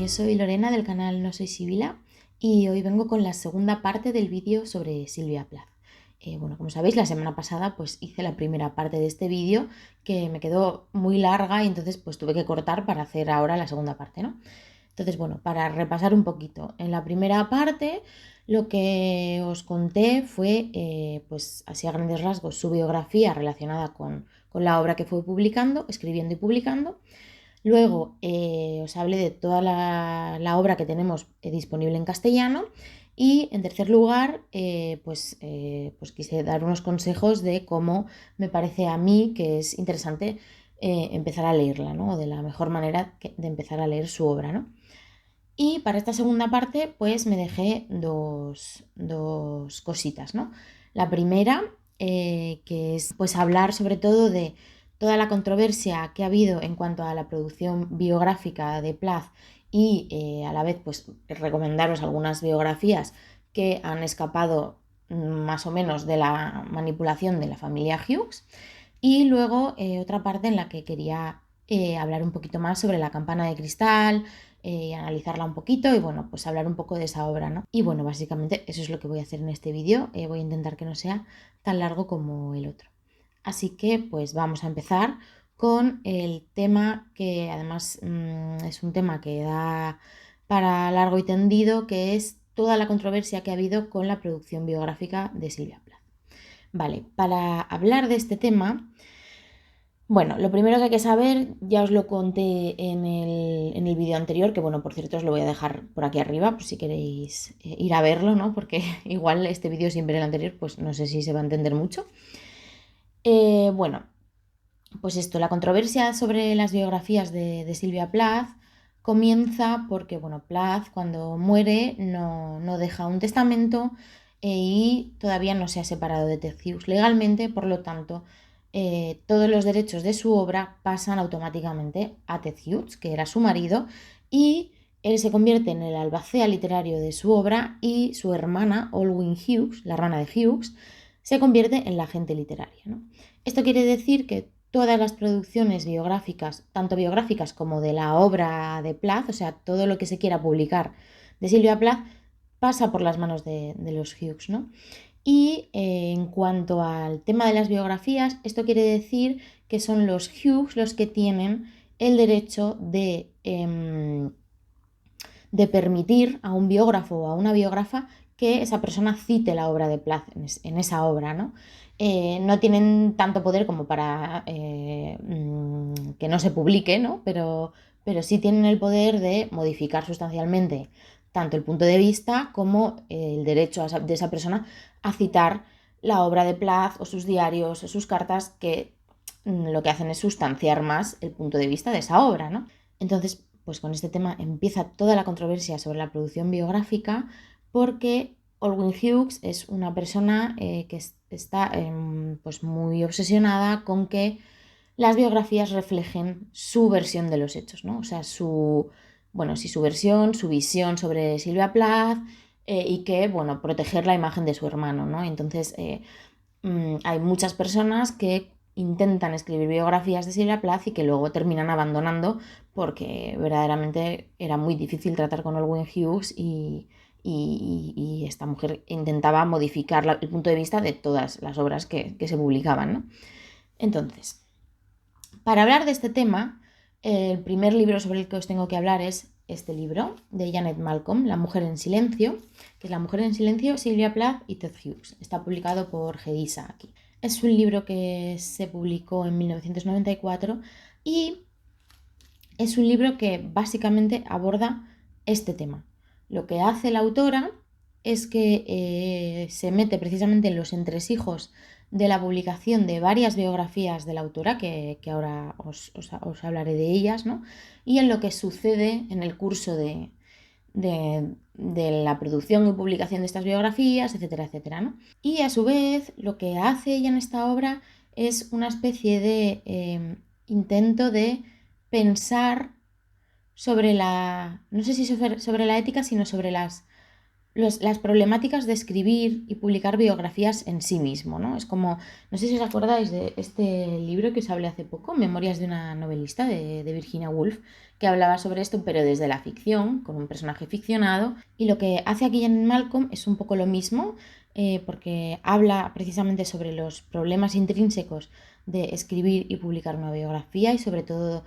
Soy Lorena del canal No Soy Sibila y hoy vengo con la segunda parte del vídeo sobre Silvia Plath. Como sabéis, la semana pasada pues hice la primera parte de este vídeo que me quedó muy larga y entonces pues tuve que cortar para hacer ahora la segunda parte, ¿no? Entonces, para repasar un poquito, en la primera parte lo que os conté fue, pues así a grandes rasgos, su biografía relacionada con la obra que fue publicando, escribiendo y publicando. Luego os hablé de toda la obra que tenemos disponible en castellano y en tercer lugar pues quise dar unos consejos de cómo me parece a mí que es interesante empezar a leerla, ¿no? O de la mejor manera de empezar a leer su obra, ¿no? Y para esta segunda parte pues me dejé dos cositas, ¿no? La primera que es pues hablar sobre todo de toda la controversia que ha habido en cuanto a la producción biográfica de Plath y a la vez pues recomendaros algunas biografías que han escapado más o menos de la manipulación de la familia Hughes. Y luego otra parte en la que quería hablar un poquito más sobre La campana de cristal, analizarla un poquito y pues hablar un poco de esa obra, ¿no? Y básicamente eso es lo que voy a hacer en este vídeo. Voy a intentar que no sea tan largo como el otro. Así que pues vamos a empezar con el tema que además es un tema que da para largo y tendido, que es toda la controversia que ha habido con la producción biográfica de Silvia Plath. Vale, para hablar de este tema, lo primero que hay que saber, ya os lo conté en el vídeo anterior, que por cierto os lo voy a dejar por aquí arriba, por si queréis ir a verlo, ¿no? Porque igual este vídeo sin ver el anterior, pues no sé si se va a entender mucho. Pues esto, la controversia sobre las biografías de Silvia Plath comienza porque, Plath cuando muere no deja un testamento y todavía no se ha separado de Ted Hughes legalmente, por lo tanto, todos los derechos de su obra pasan automáticamente a Ted Hughes, que era su marido, y él se convierte en el albacea literario de su obra y su hermana, Olwyn Hughes, la hermana de Hughes, se convierte en la agente literaria, ¿no? Esto quiere decir que todas las producciones biográficas, tanto biográficas como de la obra de Plath, o sea, todo lo que se quiera publicar de Silvia Plath, pasa por las manos de los Hughes, ¿no? Y en cuanto al tema de las biografías, esto quiere decir que son los Hughes los que tienen el derecho de permitir a un biógrafo o a una biógrafa que esa persona cite la obra de Plath en esa obra, ¿no? No tienen tanto poder como para que no se publique, ¿no? Pero sí tienen el poder de modificar sustancialmente tanto el punto de vista como el derecho de esa persona a citar la obra de Plath o sus diarios o sus cartas que lo que hacen es sustanciar más el punto de vista de esa obra, ¿no? Entonces, pues con este tema empieza toda la controversia sobre la producción biográfica porque Olwyn Hughes es una persona que está pues muy obsesionada con que las biografías reflejen su versión de los hechos, ¿no? O sea, su versión, su visión sobre Silvia Plath y que, proteger la imagen de su hermano, ¿no? Entonces, hay muchas personas que intentan escribir biografías de Silvia Plath y que luego terminan abandonando porque verdaderamente era muy difícil tratar con Olwyn Hughes y esta mujer intentaba modificar el punto de vista de todas las obras que se publicaban, ¿no? Entonces, para hablar de este tema, el primer libro sobre el que os tengo que hablar es este libro de Janet Malcolm, La mujer en silencio, que es La mujer en silencio, Silvia Plath y Ted Hughes. Está publicado por Gedisa aquí. Es un libro que se publicó en 1994 y es un libro que básicamente aborda este tema. Lo que hace la autora es que se mete precisamente en los entresijos de la publicación de varias biografías de la autora, que ahora os hablaré de ellas, ¿no? Y en lo que sucede en el curso de la producción y publicación de estas biografías, etcétera, etcétera, ¿no? Y a su vez lo que hace ella en esta obra es una especie de intento de pensar sobre no sé si sobre la ética, sino sobre las problemáticas de escribir y publicar biografías en sí mismo, ¿no? Es como, no sé si os acordáis de este libro que os hablé hace poco, Memorias de una novelista de Virginia Woolf, que hablaba sobre esto, pero desde la ficción, con un personaje ficcionado. Y lo que hace aquí en Malcolm es un poco lo mismo, porque habla precisamente sobre los problemas intrínsecos de escribir y publicar una biografía y sobre todo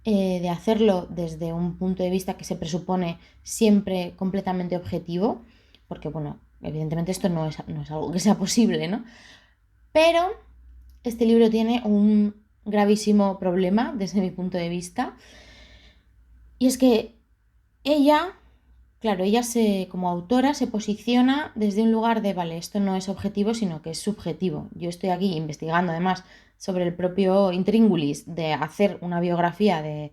de hacerlo desde un punto de vista que se presupone siempre completamente objetivo, porque bueno, evidentemente esto no es algo que sea posible, ¿no? Pero este libro tiene un gravísimo problema desde mi punto de vista, y es que ella, claro, como autora se posiciona desde un lugar de, vale, esto no es objetivo, sino que es subjetivo. Yo estoy aquí investigando además sobre el propio intríngulis de hacer una biografía de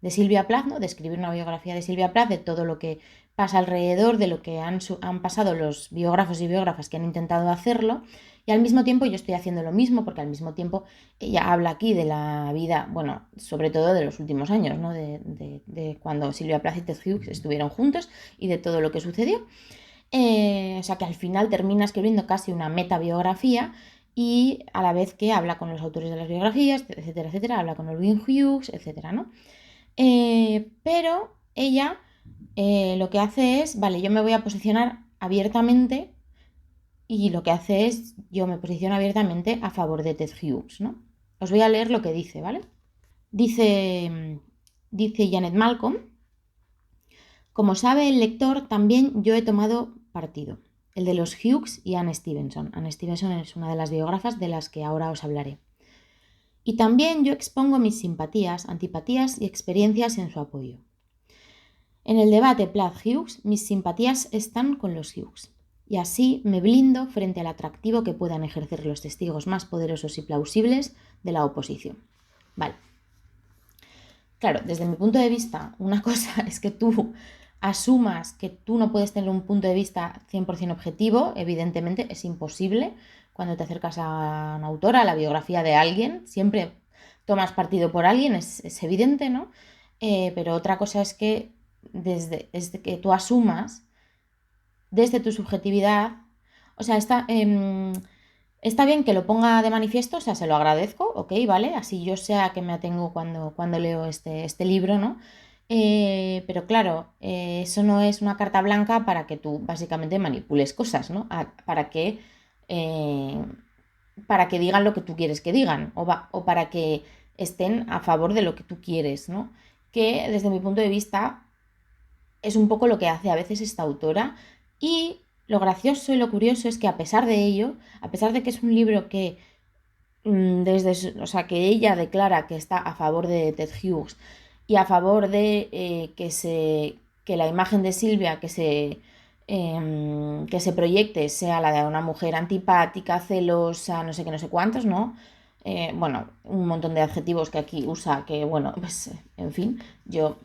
Silvia Plath, ¿no? De escribir una biografía de Silvia Plath, de todo lo que pasa alrededor, de lo que han pasado los biógrafos y biógrafas que han intentado hacerlo. Y al mismo tiempo yo estoy haciendo lo mismo, porque al mismo tiempo ella habla aquí de la vida, bueno, sobre todo de los últimos años, ¿no? De cuando Silvia Plath y Ted Hughes estuvieron juntos y de todo lo que sucedió. O sea que al final termina escribiendo casi una metabiografía y a la vez que habla con los autores de las biografías, etcétera, etcétera, habla con Olwyn Hughes, etcétera, ¿no? Pero ella lo que hace es, vale, yo me voy a posicionar abiertamente y lo que hace es, yo me posiciono abiertamente a favor de Ted Hughes, ¿no? Os voy a leer lo que dice, ¿vale? Dice Janet Malcolm: como sabe el lector, también yo he tomado partido, el de los Hughes y Anne Stevenson. Anne Stevenson es una de las biógrafas de las que ahora os hablaré. Y también yo expongo mis simpatías, antipatías y experiencias en su apoyo. En el debate Plath-Hughes, mis simpatías están con los Hughes, y así me blindo frente al atractivo que puedan ejercer los testigos más poderosos y plausibles de la oposición. Vale. Claro, desde mi punto de vista, una cosa es que tú asumas que tú no puedes tener un punto de vista 100% objetivo, evidentemente es imposible. Cuando te acercas a una autora, a la biografía de alguien, siempre tomas partido por alguien, es evidente, ¿no? Pero otra cosa es que desde que tú asumas desde tu subjetividad, o sea, está bien que lo ponga de manifiesto, o sea, se lo agradezco, ok, vale, así yo sé a qué me atengo cuando leo este libro, ¿no? Pero claro, eso no es una carta blanca para que tú básicamente manipules cosas, ¿no? Eh, para que digan lo que tú quieres que digan, o para que estén a favor de lo que tú quieres, ¿no? Que desde mi punto de vista es un poco lo que hace a veces esta autora, y lo gracioso y lo curioso es que a pesar de ello, a pesar de que es un libro que o sea, que ella declara que está a favor de Ted Hughes y a favor de que la imagen de Silvia que se proyecte sea la de una mujer antipática, celosa, no sé qué, no sé cuántos, ¿no? Bueno, un montón de adjetivos que aquí usa, que bueno, pues en fin, yo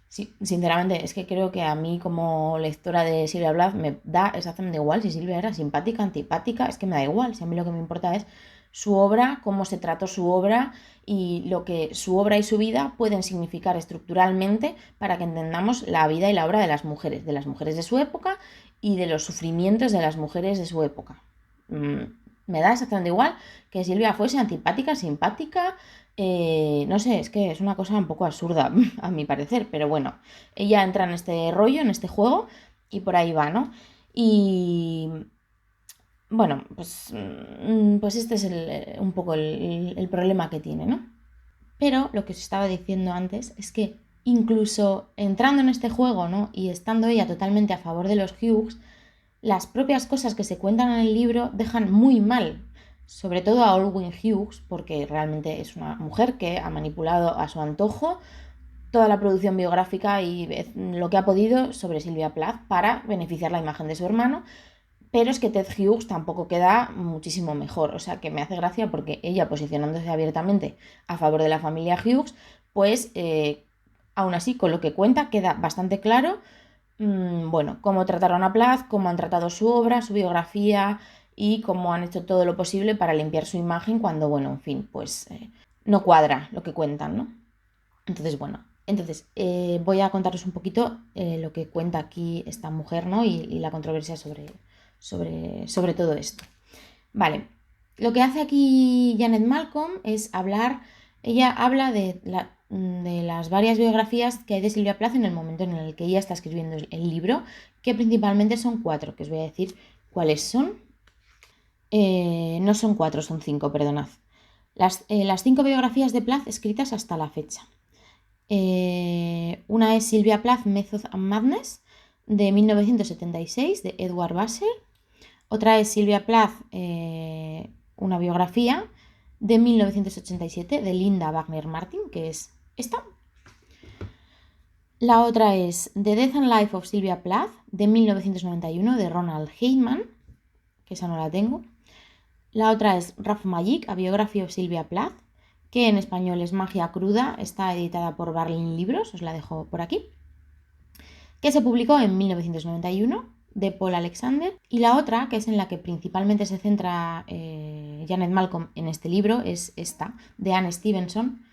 sí, sinceramente, es que creo que a mí como lectora de Silvia Plath me da exactamente igual si Silvia era simpática, antipática, es que me da igual, si a mí lo que me importa es su obra, cómo se trató su obra y lo que su obra y su vida pueden significar estructuralmente para que entendamos la vida y la obra de las mujeres de su época y de los sufrimientos de las mujeres de su época. Me da exactamente igual que Silvia fuese antipática, simpática, no sé, es que es una cosa un poco absurda a mi parecer, pero bueno, ella entra en este rollo, en este juego y por ahí va, ¿no? Y bueno, pues este es un poco el problema que tiene, ¿no? Pero lo que os estaba diciendo antes es que incluso entrando en este juego, ¿no? Y estando ella totalmente a favor de los Hughes, las propias cosas que se cuentan en el libro dejan muy mal, sobre todo a Olwyn Hughes, porque realmente es una mujer que ha manipulado a su antojo toda la producción biográfica y lo que ha podido sobre Silvia Plath para beneficiar la imagen de su hermano, pero es que Ted Hughes tampoco queda muchísimo mejor, o sea que me hace gracia porque ella posicionándose abiertamente a favor de la familia Hughes, pues aún así con lo que cuenta queda bastante claro bueno, cómo trataron a Plath, cómo han tratado su obra, su biografía y cómo han hecho todo lo posible para limpiar su imagen cuando, bueno, en fin, pues no cuadra lo que cuentan, ¿no? Entonces, bueno, Entonces, voy a contaros un poquito lo que cuenta aquí esta mujer, ¿no? Y la controversia sobre todo esto. Vale, lo que hace aquí Janet Malcolm es ella habla de las varias biografías que hay de Silvia Plath en el momento en el que ella está escribiendo el libro, que principalmente son 4, que os voy a decir cuáles son. No son 4, son 5, perdonad. Las 5 biografías de Plath escritas hasta la fecha. Una es Silvia Plath, Method and Madness, de 1976, de Edward Basser. Otra es Silvia Plath, una biografía, de 1987, de Linda Wagner Martin, que es esta. La otra es The Death and Life of Silvia Plath, de 1991, de Ronald Heyman, que esa no la tengo. La otra es Rough Magic, A Biography of Silvia Plath, que en español es Magia Cruda, está editada por Barlin Libros, os la dejo por aquí, que se publicó en 1991, de Paul Alexander. Y la otra, que es en la que principalmente se centra Janet Malcolm en este libro, es esta, de Anne Stevenson,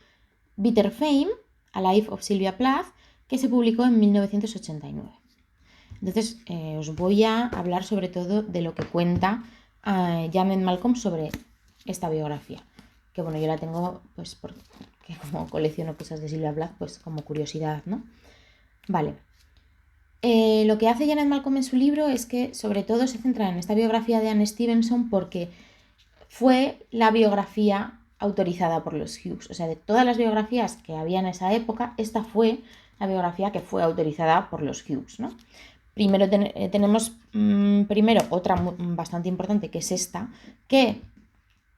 Bitter Fame, A Life of Silvia Plath, que se publicó en 1989. Entonces, os voy a hablar sobre todo de lo que cuenta Janet Malcolm sobre esta biografía. Que bueno, yo la tengo pues porque como colecciono cosas de Silvia Plath, pues como curiosidad, ¿no? Vale. Lo que hace Janet Malcolm en su libro es que sobre todo se centra en esta biografía de Anne Stevenson porque fue la biografía autorizada por los Hughes. O sea, de todas las biografías que había en esa época, esta fue la biografía que fue autorizada por los Hughes, ¿no? Primero tenemos primero otra bastante importante, que es esta, que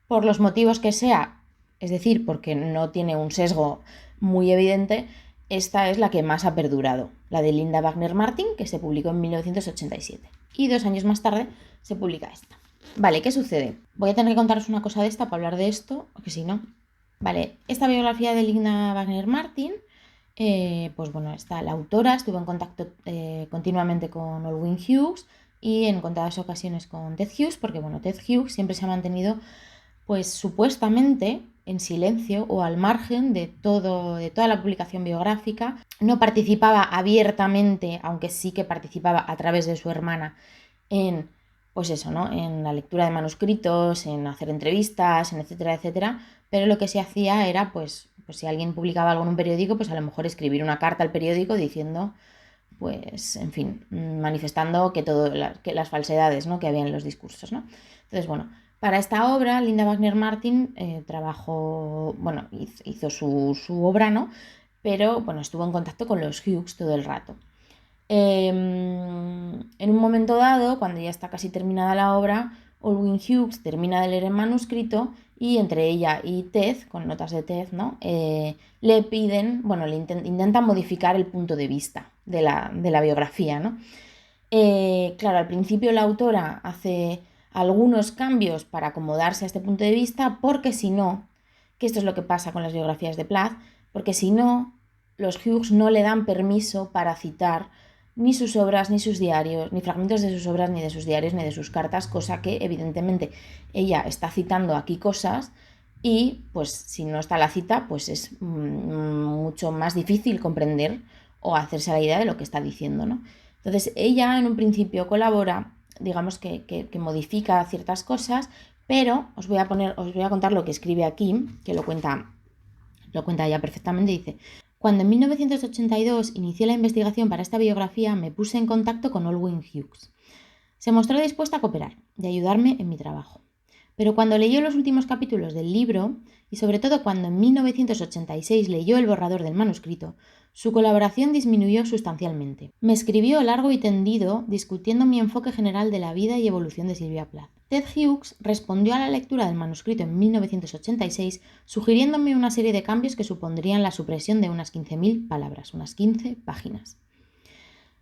por los motivos que sea, es decir, porque no tiene un sesgo muy evidente, esta es la que más ha perdurado, la de Linda Wagner Martin, que se publicó en 1987. Y 2 años más tarde se publica esta. Vale, ¿qué sucede? Voy a tener que contaros una cosa de esta para hablar de esto, porque si no... Vale, esta biografía de Linda Wagner Martin, pues bueno, la autora estuvo en contacto continuamente con Olwyn Hughes y en contadas ocasiones con Ted Hughes, porque bueno, Ted Hughes siempre se ha mantenido pues supuestamente en silencio o al margen de toda la publicación biográfica. No participaba abiertamente, aunque sí que participaba a través de su hermana en, pues eso, ¿no? En la lectura de manuscritos, en hacer entrevistas, en etcétera, etcétera. Pero lo que se hacía era, pues si alguien publicaba algo en un periódico, pues a lo mejor escribir una carta al periódico diciendo, pues, en fin, manifestando que las falsedades, ¿no? Que había en los discursos, ¿no? Entonces, bueno, para esta obra, Linda Wagner Martin trabajó, bueno, hizo su obra, ¿no? Pero, bueno, estuvo en contacto con los Hughes todo el rato. En un momento dado, cuando ya está casi terminada la obra, Olwyn Hughes termina de leer el manuscrito y entre ella y Ted, con notas de Ted, ¿no? Le piden, bueno, intentan modificar el punto de vista de la biografía, ¿no? Claro, al principio la autora hace algunos cambios para acomodarse a este punto de vista, porque si no, que esto es lo que pasa con las biografías de Plath, porque si no, los Hughes no le dan permiso para citar ni sus obras, ni sus diarios, ni fragmentos de sus obras, ni de sus diarios, ni de sus cartas, cosa que evidentemente ella está citando aquí cosas y pues si no está la cita, pues es mucho más difícil comprender o hacerse la idea de lo que está diciendo, ¿no? Entonces ella en un principio colabora, digamos que modifica ciertas cosas, pero os voy a contar lo que escribe aquí, que lo cuenta ella perfectamente. Dice: cuando en 1982 inicié la investigación para esta biografía, me puse en contacto con Olwyn Hughes. Se mostró dispuesta a cooperar y ayudarme en mi trabajo. Pero cuando leyó los últimos capítulos del libro, y sobre todo cuando en 1986 leyó el borrador del manuscrito, su colaboración disminuyó sustancialmente. Me escribió largo y tendido discutiendo mi enfoque general de la vida y evolución de Silvia Plath. Ted Hughes respondió a la lectura del manuscrito en 1986 sugiriéndome una serie de cambios que supondrían la supresión de unas 15.000 palabras, unas 15 páginas.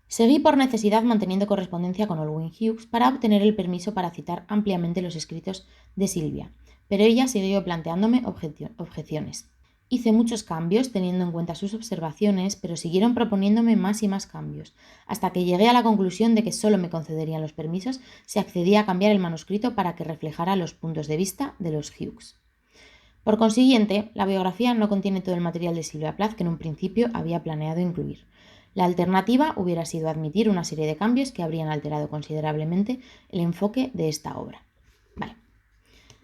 Seguí por necesidad manteniendo correspondencia con Olwyn Hughes para obtener el permiso para citar ampliamente los escritos de Silvia, pero ella siguió planteándome objeciones. Hice muchos cambios teniendo en cuenta sus observaciones, pero siguieron proponiéndome más y más cambios, hasta que llegué a la conclusión de que solo me concederían los permisos si accedía a cambiar el manuscrito para que reflejara los puntos de vista de los Hughes. Por consiguiente, la biografía no contiene todo el material de Silvia Plath que en un principio había planeado incluir. La alternativa hubiera sido admitir una serie de cambios que habrían alterado considerablemente el enfoque de esta obra. Vale.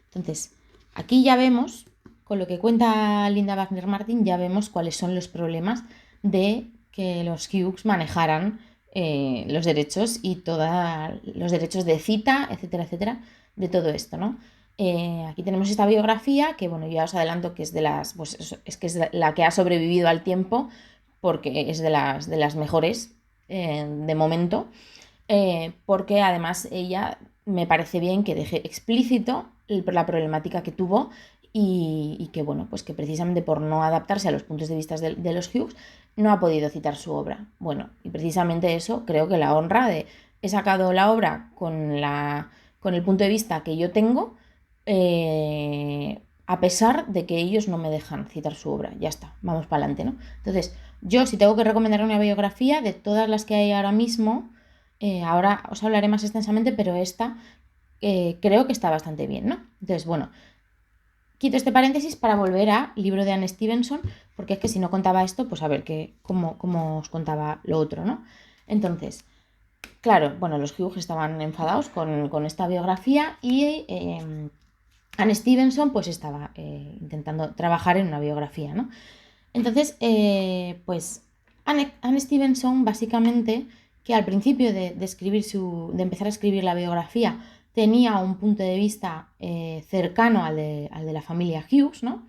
Entonces, aquí ya vemos, con lo que cuenta Linda Wagner Martin, ya vemos cuáles son los problemas de que los Hughes manejaran los derechos y todos los derechos de cita, etcétera, etcétera, de todo esto, ¿no? Aquí tenemos esta biografía que, bueno, ya os adelanto que es de las, pues es que es la que ha sobrevivido al tiempo porque es de las mejores de momento, porque además ella me parece bien que deje explícito la problemática que tuvo y que, bueno, pues que precisamente por no adaptarse a los puntos de vista de los Hughes no ha podido citar su obra. Bueno, y precisamente eso creo que la honra de he sacado la obra con el punto de vista que yo tengo, a pesar de que ellos no me dejan citar su obra. Ya está, vamos para adelante, ¿no? Entonces, yo si tengo que recomendar una biografía de todas las que hay ahora mismo, ahora os hablaré más extensamente, pero esta creo que está bastante bien, ¿no? Entonces, bueno, quito este paréntesis para volver al libro de Anne Stevenson, porque es que si no contaba esto, pues a ver cómo os contaba lo otro, ¿no? Entonces, claro, bueno, los Hughes estaban enfadados con esta biografía y Anne Stevenson pues estaba intentando trabajar en una biografía, ¿no? Entonces, pues Anne Stevenson básicamente, que al principio de empezar a escribir la biografía, tenía un punto de vista cercano al de la familia Hughes, ¿no?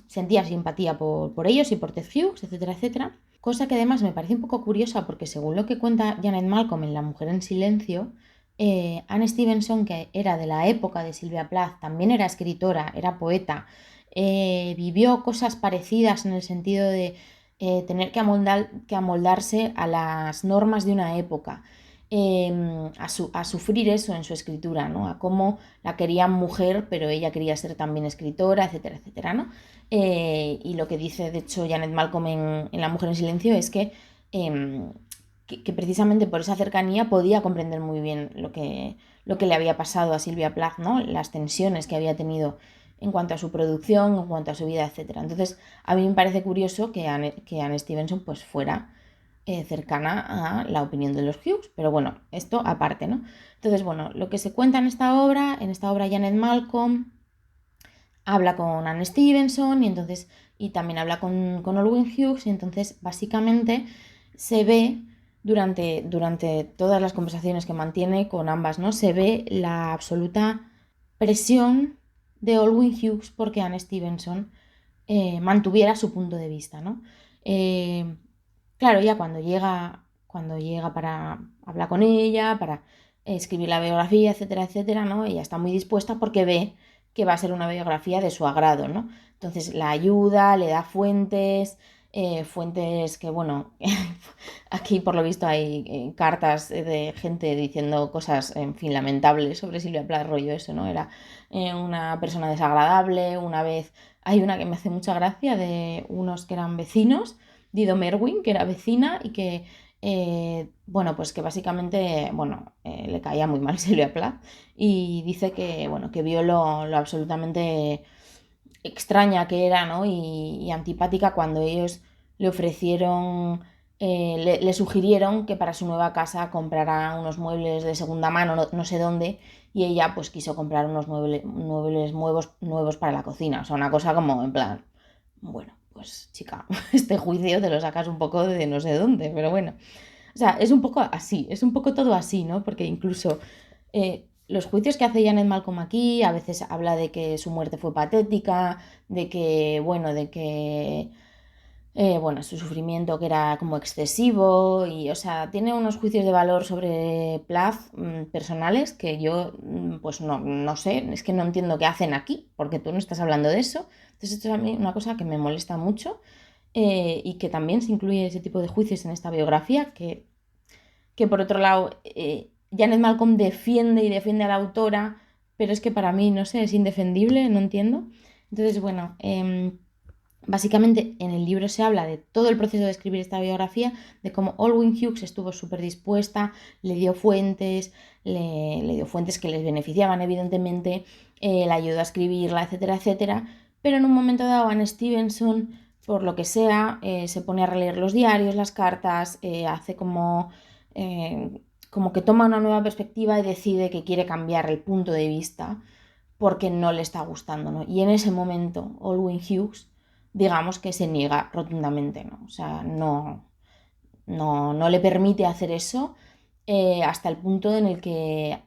Sentía simpatía por ellos y por Ted Hughes, etcétera, etcétera. Cosa que además me parece un poco curiosa porque según lo que cuenta Janet Malcolm en La mujer en silencio, Anne Stevenson, que era de la época de Sylvia Plath, también era escritora, era poeta, vivió cosas parecidas en el sentido de tener que amoldarse a las normas de una época, a sufrir eso en su escritura, ¿no? A cómo la querían mujer, pero ella quería ser también escritora, etcétera, etcétera, ¿no? Y lo que dice, de hecho, Janet Malcolm en La mujer en silencio es que precisamente por esa cercanía podía comprender muy bien lo que le había pasado a Sylvia Plath, ¿no? Las tensiones que había tenido en cuanto a su producción, en cuanto a su vida, etcétera. Entonces, a mí me parece curioso que Anne Stevenson pues fuera cercana a la opinión de los Hughes, pero bueno, esto aparte, ¿no? Entonces, bueno, lo que se cuenta en esta obra Janet Malcolm habla con Anne Stevenson y también habla con Olwen Hughes, y entonces básicamente se ve durante todas las conversaciones que mantiene con ambas, ¿no? Se ve la absoluta presión de Olwen Hughes porque Anne Stevenson mantuviera su punto de vista, ¿no? Claro, ya cuando llega para hablar con ella, para escribir la biografía, etcétera, etcétera, ¿no? Ella está muy dispuesta porque ve que va a ser una biografía de su agrado, ¿no? Entonces la ayuda, le da fuentes que, bueno, aquí por lo visto hay cartas de gente diciendo cosas, en fin, lamentables sobre Silvia Plath, rollo eso, ¿no? Era una persona desagradable, una vez hay una que me hace mucha gracia de unos que eran vecinos, Dido Merwin, que era vecina y que, bueno, pues que básicamente, bueno, le caía muy mal Silvia Plath y dice que, bueno, que vio lo absolutamente extraña que era, ¿no? Y antipática cuando ellos le ofrecieron, le sugirieron que para su nueva casa comprara unos muebles de segunda mano, no sé dónde, y ella pues quiso comprar unos muebles nuevos para la cocina. O sea, una cosa como en plan, bueno, pues chica, este juicio te lo sacas un poco de no sé dónde, pero bueno. O sea, es un poco así, es un poco todo así, ¿no? Porque incluso los juicios que hace Janet Malcolm aquí, a veces habla de que su muerte fue patética, bueno, su sufrimiento que era como excesivo y, o sea, tiene unos juicios de valor sobre Plath personales que yo, pues no sé, es que no entiendo qué hacen aquí, porque tú no estás hablando de eso. Entonces esto es a mí una cosa que me molesta mucho y que también se incluye ese tipo de juicios en esta biografía, que por otro lado, Janet Malcolm defiende a la autora, pero es que para mí, no sé, es indefendible, no entiendo. Entonces, bueno, Básicamente en el libro se habla de todo el proceso de escribir esta biografía, de cómo Olwen Hughes estuvo súper dispuesta, le dio fuentes, le dio fuentes que les beneficiaban evidentemente, le ayudó a escribirla, etcétera, etcétera, pero en un momento dado Anne Stevenson, por lo que sea, se pone a releer los diarios, las cartas, hace como que toma una nueva perspectiva y decide que quiere cambiar el punto de vista porque no le está gustando, ¿no? Y en ese momento Olwen Hughes, digamos que se niega rotundamente, ¿no? O sea, no le permite hacer eso, hasta el punto en el que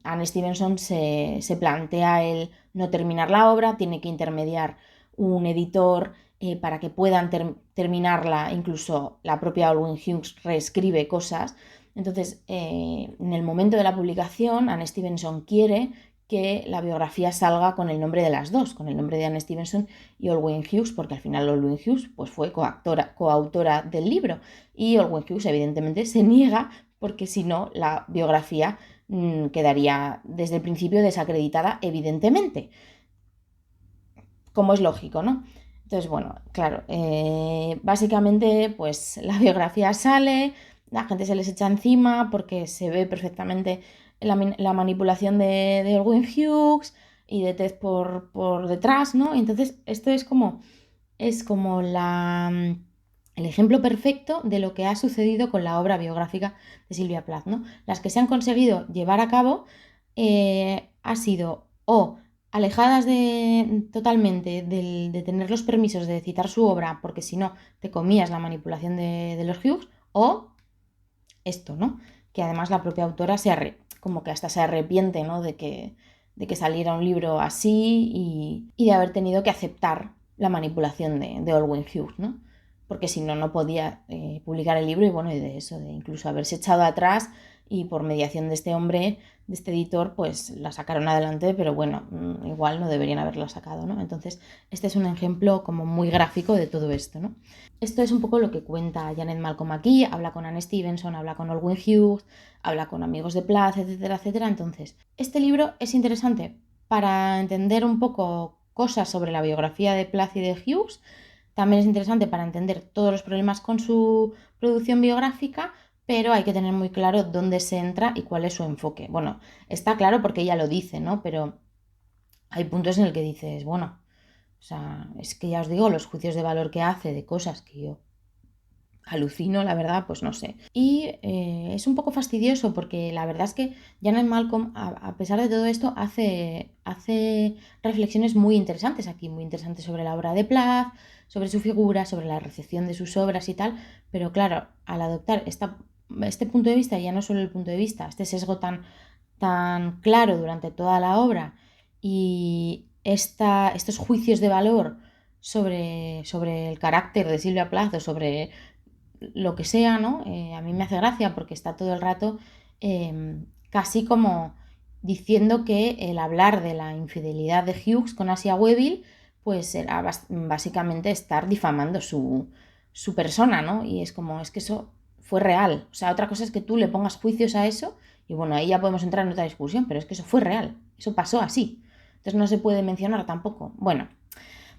Anne Stevenson se plantea el no terminar la obra, tiene que intermediar un editor para que puedan terminarla, incluso la propia Olwen Hughes reescribe cosas. Entonces, en el momento de la publicación, Anne Stevenson quiere que la biografía salga con el nombre de las dos, con el nombre de Anne Stevenson y Olwen Hughes, porque al final Olwen Hughes pues, fue coautora del libro. Y Olwen Hughes evidentemente se niega porque si no la biografía quedaría desde el principio desacreditada, evidentemente, como es lógico, ¿no? Entonces, bueno, claro, básicamente pues la biografía sale, la gente se les echa encima porque se ve perfectamente la manipulación de Olwen Hughes y de Ted por detrás, ¿no? Entonces, esto es como el ejemplo perfecto de lo que ha sucedido con la obra biográfica de Silvia Plath, ¿no? Las que se han conseguido llevar a cabo ha sido o alejadas totalmente de tener los permisos de citar su obra, porque si no te comías la manipulación de los Hughes, o esto, ¿no? Que además la propia autora como que hasta se arrepiente, ¿no? De que saliera un libro así y de haber tenido que aceptar la manipulación de Olwen Hughes, ¿no? Porque si no, no podía publicar el libro y bueno, y de eso, de incluso haberse echado atrás y por mediación de este hombre, de este editor, pues la sacaron adelante, pero bueno, igual no deberían haberla sacado, ¿no? Entonces, este es un ejemplo como muy gráfico de todo esto, ¿no? Esto es un poco lo que cuenta Janet Malcolm aquí, habla con Anne Stevenson, habla con Olwen Hughes, habla con amigos de Plath, etcétera, etcétera. Entonces, este libro es interesante para entender un poco cosas sobre la biografía de Plath y de Hughes, también es interesante para entender todos los problemas con su producción biográfica, pero hay que tener muy claro dónde se entra y cuál es su enfoque. Bueno, está claro porque ella lo dice, ¿no? Pero hay puntos en el que dices, bueno, o sea, es que ya os digo, los juicios de valor que hace de cosas que yo alucino, la verdad, pues no sé. Y es un poco fastidioso porque la verdad es que Janet Malcolm, a pesar de todo esto, hace reflexiones muy interesantes aquí, muy interesantes sobre la obra de Plath, sobre su figura, sobre la recepción de sus obras y tal, pero claro, al adoptar este punto de vista, ya no solo el punto de vista, este sesgo tan claro durante toda la obra y estos juicios de valor sobre el carácter de Silvia Plath o sobre lo que sea, ¿no? A mí me hace gracia porque está todo el rato casi como diciendo que el hablar de la infidelidad de Hughes con Asia Wevill pues era básicamente estar difamando su persona, ¿no? Y es que eso fue real. O sea, otra cosa es que tú le pongas juicios a eso y bueno, ahí ya podemos entrar en otra discusión, pero es que eso fue real, eso pasó así. Entonces no se puede mencionar tampoco. Bueno,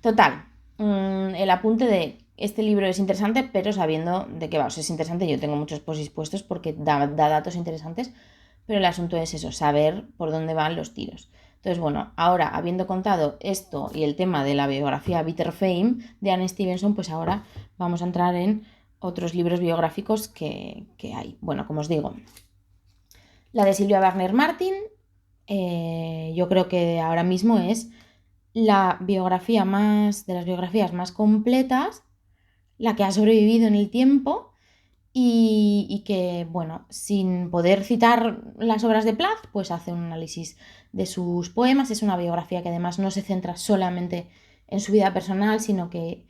total, el apunte de este libro es interesante, pero sabiendo de qué va. O sea, es interesante, yo tengo muchos posis puestos porque da datos interesantes, pero el asunto es eso, saber por dónde van los tiros. Entonces, bueno, ahora habiendo contado esto y el tema de la biografía Bitter Fame de Anne Stevenson, pues ahora vamos a entrar en otros libros biográficos que hay. Bueno, como os digo, la de Sylvia Wagner Martin, yo creo que ahora mismo es la biografía de las biografías más completas, la que ha sobrevivido en el tiempo y que, bueno, sin poder citar las obras de Plath, pues hace un análisis de sus poemas. Es una biografía que además no se centra solamente en su vida personal, sino que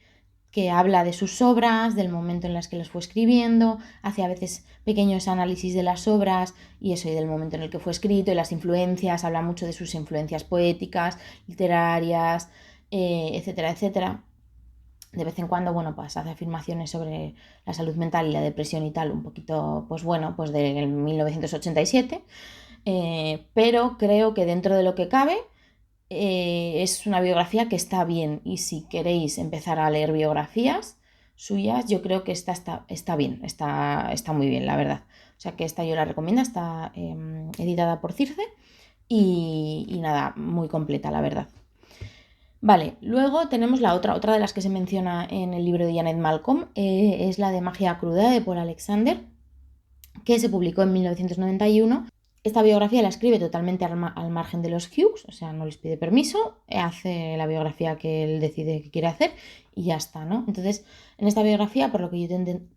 habla de sus obras, del momento en las que las fue escribiendo, hace a veces pequeños análisis de las obras y eso, y del momento en el que fue escrito y las influencias, habla mucho de sus influencias poéticas, literarias, etcétera, etcétera. De vez en cuando, bueno, pues hace afirmaciones sobre la salud mental y la depresión y tal, un poquito, pues bueno, pues de 1987, pero creo que dentro de lo que cabe es una biografía que está bien, y si queréis empezar a leer biografías suyas, yo creo que esta está bien, está muy bien, la verdad. O sea que esta yo la recomiendo, está editada por Circe y nada, muy completa, la verdad. Vale, luego tenemos otra de las que se menciona en el libro de Janet Malcolm, es la de Magia cruda de Paul Alexander, que se publicó en 1991. Esta biografía la escribe totalmente al margen de los Hughes, o sea, no les pide permiso, hace la biografía que él decide que quiere hacer y ya está, ¿no? Entonces, en esta biografía, por lo que yo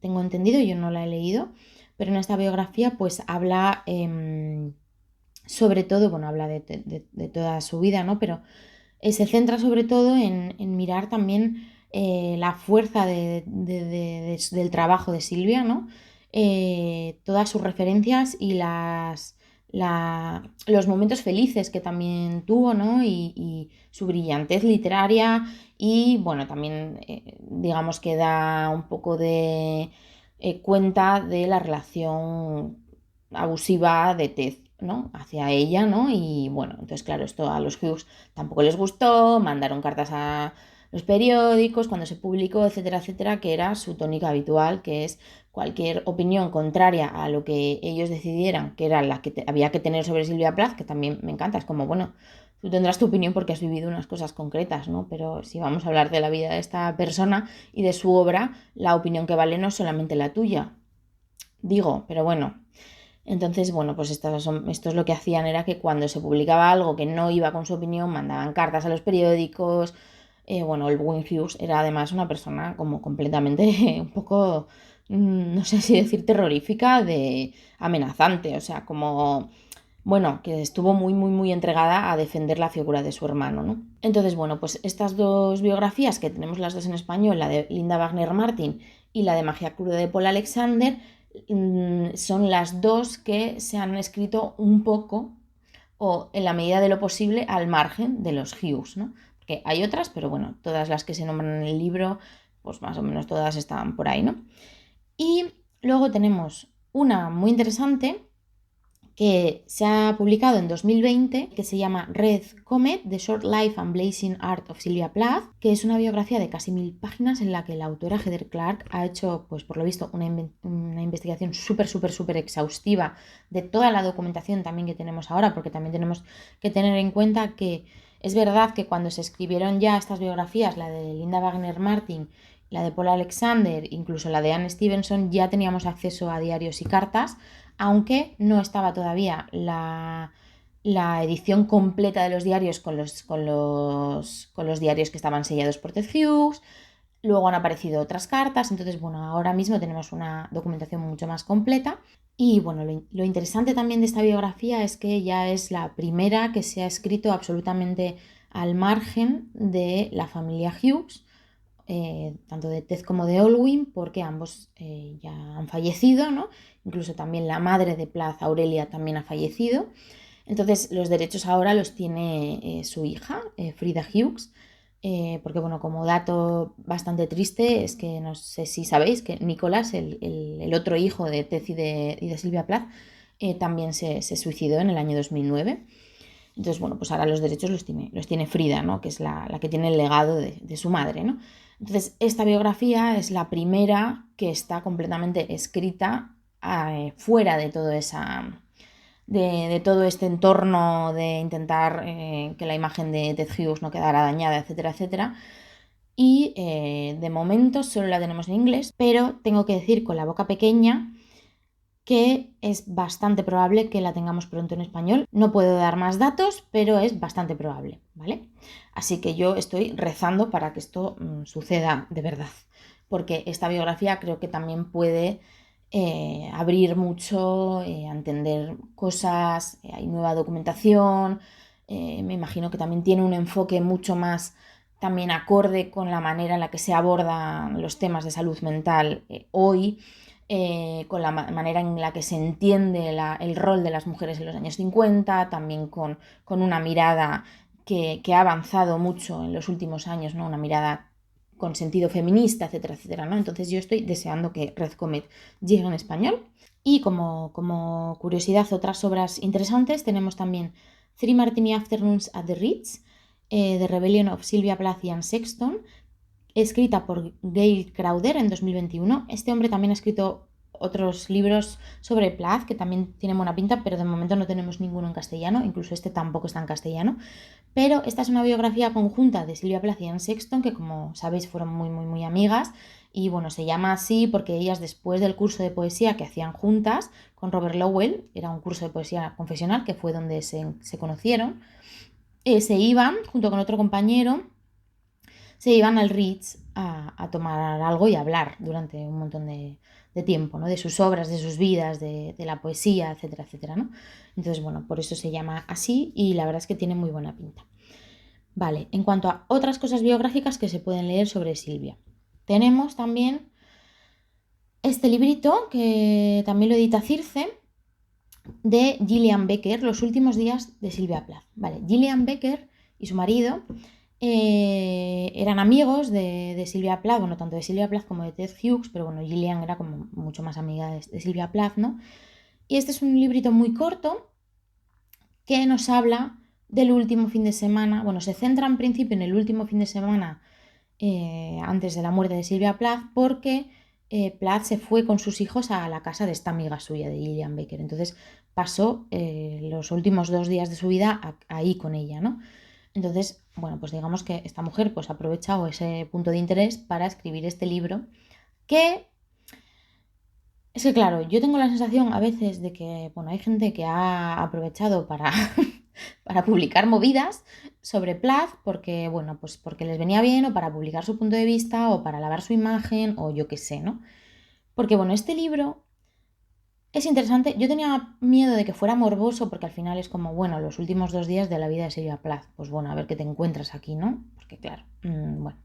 tengo entendido, yo no la he leído, pero en esta biografía pues habla sobre todo, bueno, habla de toda su vida, ¿no? Pero se centra sobre todo en mirar también la fuerza del trabajo de Silvia, ¿no? Todas sus referencias y los momentos felices que también tuvo, ¿no? Y su brillantez literaria y, bueno, también digamos que da un poco de cuenta de la relación abusiva de Ted, ¿no? Hacia ella, ¿no? Y bueno, entonces claro, esto a los Hughes tampoco les gustó, mandaron cartas a los periódicos cuando se publicó, etcétera, etcétera, que era su tónica habitual, que es cualquier opinión contraria a lo que ellos decidieran, que era la que había que tener sobre Silvia Plath, que también me encanta, es como, bueno, tú tendrás tu opinión porque has vivido unas cosas concretas, ¿no? Pero si vamos a hablar de la vida de esta persona y de su obra, la opinión que vale no es solamente la tuya, digo, pero bueno. Entonces, bueno, pues estos lo que hacían era que cuando se publicaba algo que no iba con su opinión, mandaban cartas a los periódicos. Bueno, el Win Hughes era además una persona como completamente un poco, no sé si decir terrorífica, de amenazante, o sea, como, bueno, que estuvo muy, muy, muy entregada a defender la figura de su hermano, ¿no? Entonces, bueno, pues estas dos biografías, que tenemos las dos en español, la de Linda Wagner Martin y la de Magia cruda de Paul Alexander, son las dos que se han escrito un poco o en la medida de lo posible al margen de los Hughes, ¿no? Porque hay otras, pero bueno, todas las que se nombran en el libro, pues más o menos todas están por ahí, ¿no? Y luego tenemos una muy interesante que se ha publicado en 2020, que se llama Red Comet, The Short Life and Blazing Art of Sylvia Plath, que es una biografía de casi 1000 páginas en la que la autora Heather Clark ha hecho, pues por lo visto, una investigación súper, súper, súper exhaustiva de toda la documentación también que tenemos ahora, porque también tenemos que tener en cuenta que es verdad que cuando se escribieron ya estas biografías, la de Linda Wagner Martin, la de Paul Alexander, incluso la de Anne Stevenson, ya teníamos acceso a diarios y cartas, aunque no estaba todavía la edición completa de los diarios con los diarios que estaban sellados por Ted Hughes. Luego han aparecido otras cartas, entonces bueno, ahora mismo tenemos una documentación mucho más completa. Y bueno, lo interesante también de esta biografía es que ya es la primera que se ha escrito absolutamente al margen de la familia Hughes, tanto de Ted como de Olwyn, porque ambos ya han fallecido, ¿no? Incluso también la madre de Plath, Aurelia, también ha fallecido. Entonces los derechos ahora los tiene su hija, Frida Hughes, porque bueno, como dato bastante triste es que no sé si sabéis que Nicholas, el otro hijo de Ted y de Sylvia Plath, también se suicidó en el año 2009. Entonces, bueno, pues ahora los derechos los tiene Frida, ¿no? Que es la que tiene el legado de su madre, ¿no? Entonces, esta biografía es la primera que está completamente escrita fuera de de todo este entorno de intentar que la imagen de Ted Hughes no quedara dañada, etcétera, etcétera. Y de momento solo la tenemos en inglés, pero tengo que decir con la boca pequeña que es bastante probable que la tengamos pronto en español. No puedo dar más datos, pero es bastante probable, ¿vale? Así que yo estoy rezando para que esto suceda de verdad, porque esta biografía creo que también puede abrir mucho, a entender cosas, hay nueva documentación, me imagino que también tiene un enfoque mucho más también acorde con la manera en la que se abordan los temas de salud mental hoy, con la manera en la que se entiende el rol de las mujeres en los años 50, también con una mirada que ha avanzado mucho en los últimos años, ¿no? Una mirada con sentido feminista, etcétera, etcétera, ¿no? Entonces yo estoy deseando que Red Comet llegue en español. Y como curiosidad, otras obras interesantes, tenemos también Three Martini Afternoons at the Ritz, The Rebellion of Sylvia Plath y Anne Sexton, escrita por Gail Crowder en 2021. Este hombre también ha escrito otros libros sobre Plath que también tienen buena pinta, pero de momento no tenemos ninguno en castellano, incluso este tampoco está en castellano. Pero esta es una biografía conjunta de Sylvia Plath y Anne Sexton, que como sabéis fueron muy amigas, y bueno, se llama así porque ellas, después del curso de poesía que hacían juntas con Robert Lowell, era un curso de poesía confesional que fue donde se conocieron, se iban junto con otro compañero, se iban al Ritz a tomar algo y a hablar durante un montón de tiempo, ¿no? De sus obras, de sus vidas, de la poesía, etcétera, etcétera, ¿no? Entonces, bueno, por eso se llama así y la verdad es que tiene muy buena pinta. Vale, en cuanto a otras cosas biográficas que se pueden leer sobre Silvia, tenemos también este librito que también lo edita Circe, de Gillian Becker, Los últimos días de Sylvia Plath. Vale, Gillian Becker y su marido eran amigos de Sylvia Plath, bueno, tanto de Sylvia Plath como de Ted Hughes, pero bueno, Gillian era como mucho más amiga de Sylvia Plath, ¿no? Y este es un librito muy corto que nos habla del último fin de semana, bueno, se centra en principio en el último fin de semana antes de la muerte de Sylvia Plath, porque Plath se fue con sus hijos a la casa de esta amiga suya, de Gillian Becker. Entonces pasó los últimos 2 días de su vida ahí con ella, ¿no? Entonces, bueno, pues digamos que esta mujer pues ha aprovechado ese punto de interés para escribir este libro, que es que claro, yo tengo la sensación a veces de que, bueno, hay gente que ha aprovechado para, para publicar movidas sobre Plath porque, bueno, pues porque les venía bien, o para publicar su punto de vista, o para lavar su imagen, o yo qué sé, ¿no? Porque, bueno, este libro es interesante. Yo tenía miedo de que fuera morboso, porque al final es como, bueno, los últimos 2 días de la vida de Sylvia Plath. Pues bueno, a ver qué te encuentras aquí, ¿no? Porque claro, bueno.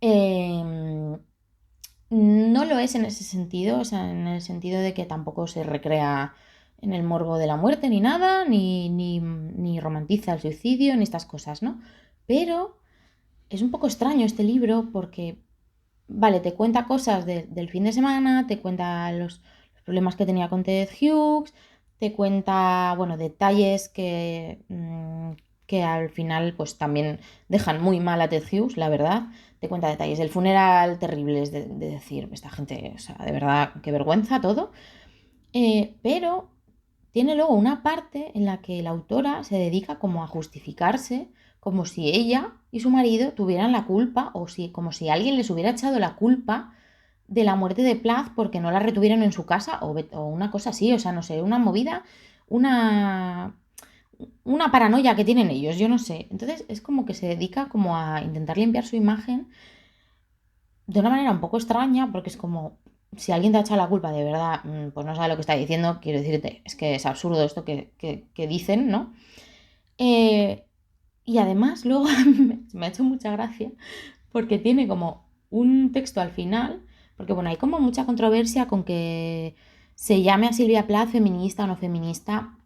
Eh, no lo es en ese sentido, o sea, en el sentido de que tampoco se recrea en el morbo de la muerte ni nada, ni romantiza el suicidio, ni estas cosas, ¿no? Pero es un poco extraño este libro porque, vale, te cuenta cosas del fin de semana, te cuenta los problemas que tenía con Ted Hughes, te cuenta, bueno, detalles que al final pues también dejan muy mal a Ted Hughes, la verdad. Te cuenta detalles del funeral terribles de decir, esta gente, o sea, de verdad, qué vergüenza todo. Pero tiene luego una parte en la que la autora se dedica como a justificarse, como si ella y su marido tuvieran la culpa, o como si alguien les hubiera echado la culpa de la muerte de Plath porque no la retuvieron en su casa, o una cosa así, o sea, no sé, una movida, una, una paranoia que tienen ellos, yo no sé. Entonces es como que se dedica como a intentar limpiar su imagen de una manera un poco extraña, porque es como, si alguien te ha echado la culpa de verdad, pues no sabe lo que está diciendo, quiero decirte, es que es absurdo esto que dicen, ¿no? Eh, y además luego me ha hecho mucha gracia porque tiene como un texto al final, porque bueno, hay como mucha controversia con que se llame a Sylvia Plath feminista o no feminista.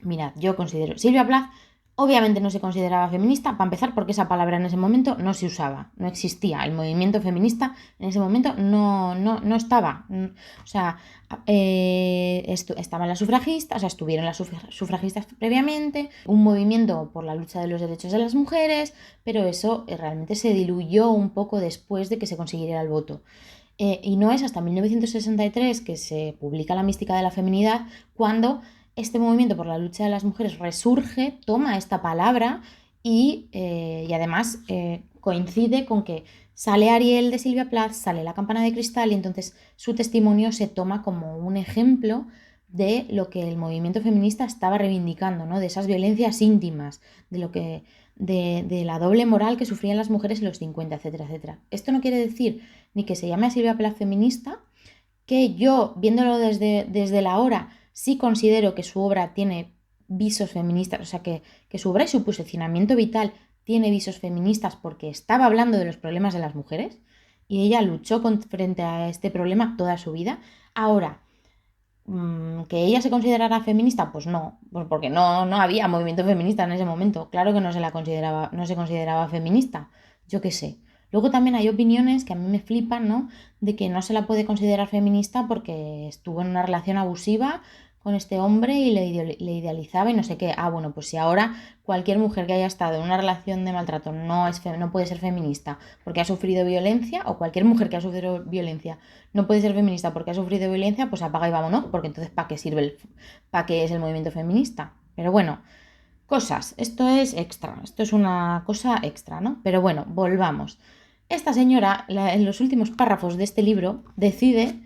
Mirad, yo considero, Sylvia Plath obviamente no se consideraba feminista, para empezar porque esa palabra en ese momento no se usaba, no existía, el movimiento feminista en ese momento no estaba, o sea, estaban las sufragistas, o sea, estuvieron las sufragistas previamente, un movimiento por la lucha de los derechos de las mujeres, pero eso realmente se diluyó un poco después de que se consiguiera el voto. Y no es hasta 1963 que se publica La mística de la feminidad, cuando este movimiento por la lucha de las mujeres resurge, toma esta palabra y además coincide con que sale Ariel de Sylvia Plath, sale La campana de cristal, y entonces su testimonio se toma como un ejemplo de lo que el movimiento feminista estaba reivindicando, ¿no? De esas violencias íntimas, de lo que de la doble moral que sufrían las mujeres en los 50, etcétera, etcétera. Esto no quiere decir ni que se llame a Sylvia Plath feminista, que yo, viéndolo desde la hora, sí considero que su obra tiene visos feministas, o sea, que su obra y su posicionamiento vital tiene visos feministas porque estaba hablando de los problemas de las mujeres y ella luchó frente a este problema toda su vida. Ahora, que ella se considerara feminista, pues no, pues porque no había movimiento feminista en ese momento. Claro que no se consideraba feminista, yo qué sé. Luego también hay opiniones que a mí me flipan, ¿no? De que no se la puede considerar feminista porque estuvo en una relación abusiva con este hombre y le idealizaba y no sé qué. Ah, bueno, pues si ahora cualquier mujer que haya estado en una relación de maltrato no puede ser feminista porque ha sufrido violencia, o cualquier mujer que ha sufrido violencia no puede ser feminista porque ha sufrido violencia, pues apaga y vámonos, porque entonces ¿para qué sirve para qué es el movimiento feminista? Pero bueno, cosas, esto es extra, esto es una cosa extra, ¿no? Pero bueno, volvamos. Esta señora, en los últimos párrafos de este libro, decide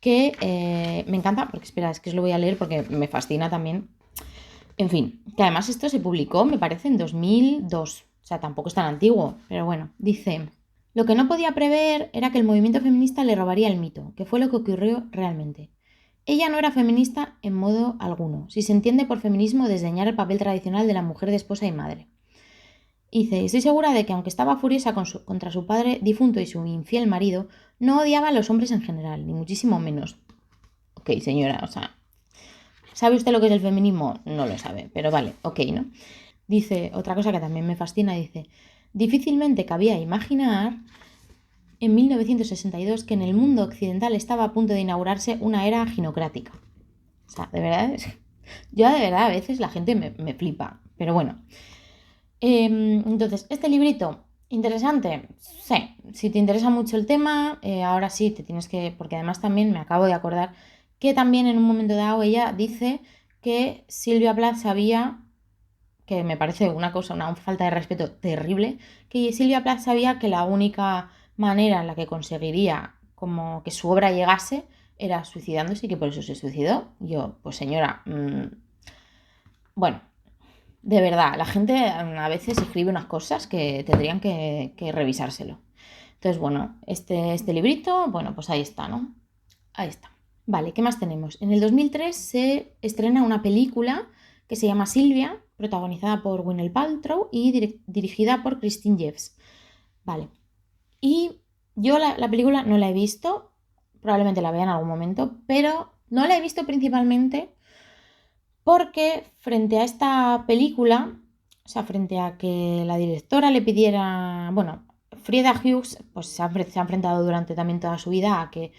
que me encanta, porque espera, es que os lo voy a leer porque me fascina también. En fin, que además esto se publicó, me parece, en 2002, o sea, tampoco es tan antiguo, pero bueno, dice: lo que no podía prever era que el movimiento feminista le robaría el mito, que fue lo que ocurrió realmente. Ella no era feminista en modo alguno, si se entiende por feminismo desdeñar el papel tradicional de la mujer de esposa y madre. Dice: estoy segura de que aunque estaba furiosa contra su padre difunto y su infiel marido, no odiaba a los hombres en general, ni muchísimo menos. Ok, señora, o sea, ¿sabe usted lo que es el feminismo? No lo sabe, pero vale, ok, ¿no? Dice, otra cosa que también me fascina, dice: difícilmente cabía imaginar en 1962 que en el mundo occidental estaba a punto de inaugurarse una era ginocrática. O sea, de verdad, yo de verdad a veces la gente me flipa, pero bueno. Entonces, este librito, interesante, sí, si te interesa mucho el tema, ahora sí te tienes que, porque además también me acabo de acordar que también en un momento dado ella dice que Silvia Plath sabía, que me parece una cosa, una falta de respeto terrible, que Silvia Plath sabía que la única manera en la que conseguiría como que su obra llegase era suicidándose y que por eso se suicidó. Yo, pues señora, bueno, de verdad, la gente a veces escribe unas cosas que tendrían que revisárselo. Entonces, bueno, este librito, bueno, pues ahí está, ¿no? Ahí está. Vale, ¿qué más tenemos? En el 2003 se estrena una película que se llama Silvia, protagonizada por Gwyneth Paltrow y dirigida por Christine Jeffs. Vale. Y yo la película no la he visto, probablemente la vea en algún momento, pero no la he visto principalmente porque frente a esta película, o sea, frente a que la directora le pidiera, bueno, Frieda Hughes pues se ha enfrentado durante también toda su vida a que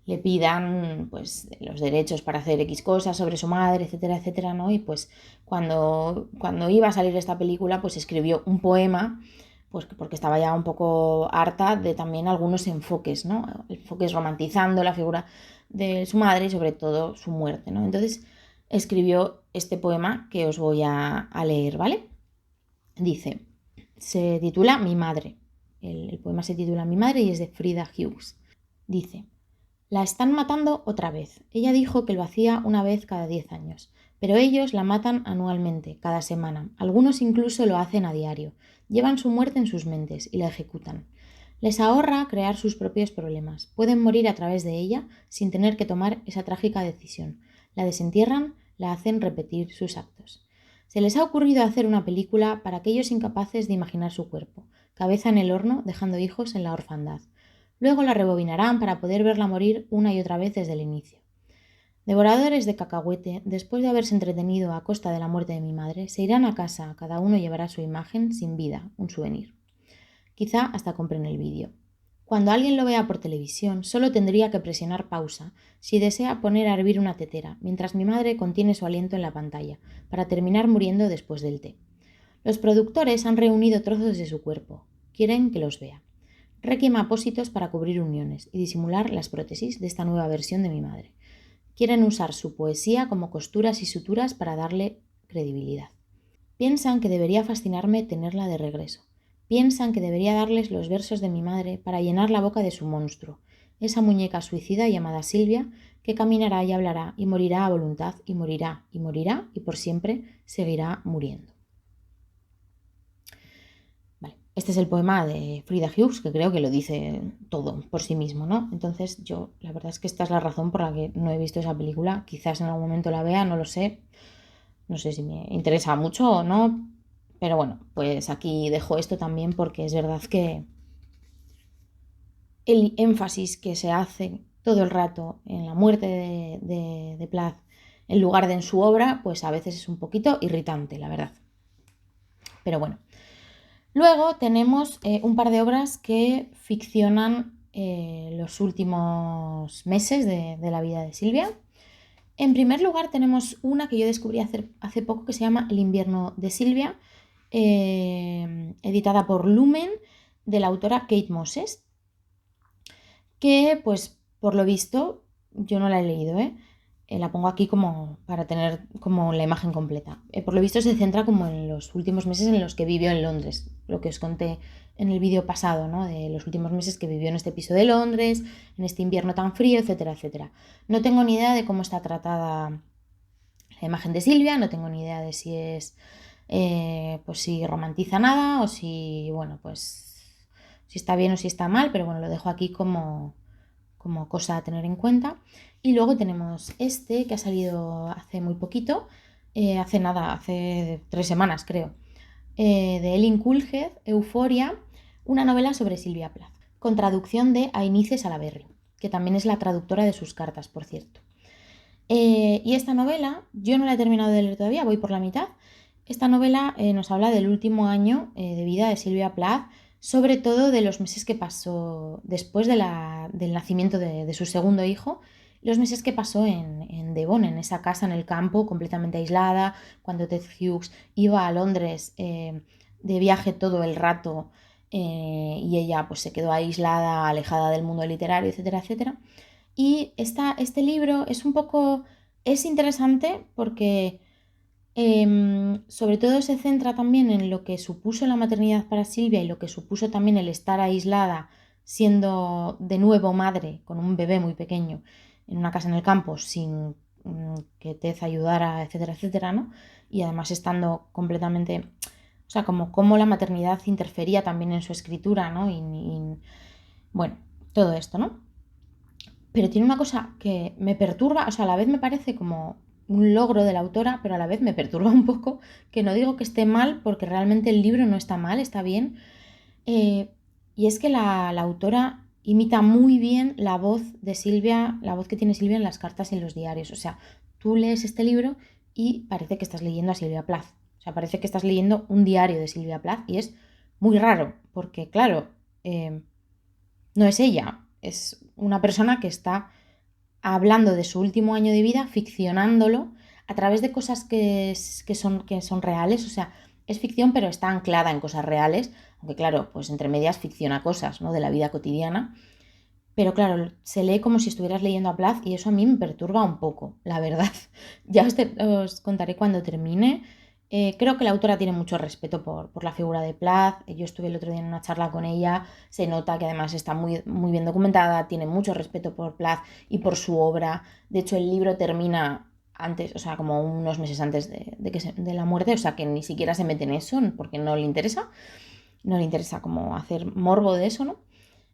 le pidan pues los derechos para hacer X cosas sobre su madre, etcétera, etcétera, ¿no? Y pues cuando iba a salir esta película pues escribió un poema, pues porque estaba ya un poco harta de también algunos enfoques, ¿no? Enfoques romantizando la figura de su madre y sobre todo su muerte, ¿no? Entonces escribió este poema que os voy a leer, ¿vale? Dice, se titula Mi madre. El poema se titula Mi madre y es de Frieda Hughes. Dice: la están matando otra vez. Ella dijo que lo hacía una vez cada 10 años, pero ellos la matan anualmente, cada semana. Algunos incluso lo hacen a diario. Llevan su muerte en sus mentes y la ejecutan. Les ahorra crear sus propios problemas. Pueden morir a través de ella sin tener que tomar esa trágica decisión. La desentierran, la hacen repetir sus actos. Se les ha ocurrido hacer una película para aquellos incapaces de imaginar su cuerpo, cabeza en el horno, dejando hijos en la orfandad. Luego la rebobinarán para poder verla morir una y otra vez desde el inicio. Devoradores de cacahuete, después de haberse entretenido a costa de la muerte de mi madre, se irán a casa, cada uno llevará su imagen sin vida, un souvenir. Quizá hasta compren el vídeo. Cuando alguien lo vea por televisión, solo tendría que presionar pausa si desea poner a hervir una tetera, mientras mi madre contiene su aliento en la pantalla, para terminar muriendo después del té. Los productores han reunido trozos de su cuerpo. Quieren que los vea. Requiem apósitos para cubrir uniones y disimular las prótesis de esta nueva versión de mi madre. Quieren usar su poesía como costuras y suturas para darle credibilidad. Piensan que debería fascinarme tenerla de regreso. Piensan que debería darles los versos de mi madre para llenar la boca de su monstruo, esa muñeca suicida llamada Silvia, que caminará y hablará y morirá a voluntad y morirá y por siempre seguirá muriendo. Este es el poema de Frieda Hughes, que creo que lo dice todo por sí mismo, ¿no? Entonces yo, la verdad es que esta es la razón por la que no he visto esa película. Quizás en algún momento la vea, no lo sé. No sé si me interesa mucho o no. Pero bueno, pues aquí dejo esto también porque es verdad que el énfasis que se hace todo el rato en la muerte de Plath en lugar de en su obra, pues a veces es un poquito irritante, la verdad. Pero bueno. Luego tenemos un par de obras que ficcionan los últimos meses de la vida de Silvia. En primer lugar tenemos una que yo descubrí hace poco que se llama El invierno de Silvia, editada por Lumen, de la autora Kate Moses, que pues por lo visto, yo no la he leído, la pongo aquí como para tener como la imagen completa. Por lo visto se centra como en los últimos meses en los que vivió en Londres, lo que os conté en el vídeo pasado, ¿no? De los últimos meses que vivió en este piso de Londres, en este invierno tan frío, etcétera, etcétera. No tengo ni idea de cómo está tratada la imagen de Silvia, no tengo ni idea de si es, pues si romantiza nada o si, bueno, pues si está bien o si está mal, pero bueno, lo dejo aquí como cosa a tener en cuenta. Y luego tenemos este que ha salido hace muy poquito, hace 3 semanas creo, de Elin Coolhead, Euforia, una novela sobre Silvia Plath, con traducción de Ainice Salaberry, que también es la traductora de sus cartas, por cierto. Y esta novela, yo no la he terminado de leer todavía, voy por la mitad. Esta novela nos habla del último año de vida de Silvia Plath, sobre todo de los meses que pasó después del nacimiento de su segundo hijo, los meses que pasó en Devon, en esa casa en el campo, completamente aislada, cuando Ted Hughes iba a Londres de viaje todo el rato y ella pues se quedó aislada, alejada del mundo literario, etcétera, etcétera. Y este libro es interesante porque sobre todo se centra también en lo que supuso la maternidad para Silvia y lo que supuso también el estar aislada, siendo de nuevo madre con un bebé muy pequeño en una casa en el campo sin que Ted ayudara, etcétera, etcétera, ¿no? Y además estando completamente, o sea, como la maternidad interfería también en su escritura, ¿no? Bueno, todo esto, ¿no? Pero tiene una cosa que me perturba, o sea, a la vez me parece como un logro de la autora, pero a la vez me perturba un poco, que no digo que esté mal, porque realmente el libro no está mal, está bien. Y es que la autora imita muy bien la voz de Silvia, la voz que tiene Silvia en las cartas y en los diarios. O sea, tú lees este libro y parece que estás leyendo a Silvia Plath. O sea, parece que estás leyendo un diario de Silvia Plath y es muy raro, porque claro, no es ella, es una persona que está hablando de su último año de vida, ficcionándolo a través de cosas que son reales, o sea, es ficción pero está anclada en cosas reales, aunque claro, pues entre medias ficciona cosas, ¿no? De la vida cotidiana, pero claro, se lee como si estuvieras leyendo a Plath y eso a mí me perturba un poco, la verdad. Ya os contaré cuando termine. Creo que la autora tiene mucho respeto por la figura de Plath. Yo estuve el otro día en una charla con ella. Se nota que además está muy, muy bien documentada, tiene mucho respeto por Plath y por su obra. De hecho, el libro termina antes, o sea, como unos meses antes de la muerte, o sea, que ni siquiera se mete en eso porque no le interesa. No le interesa como hacer morbo de eso, ¿no?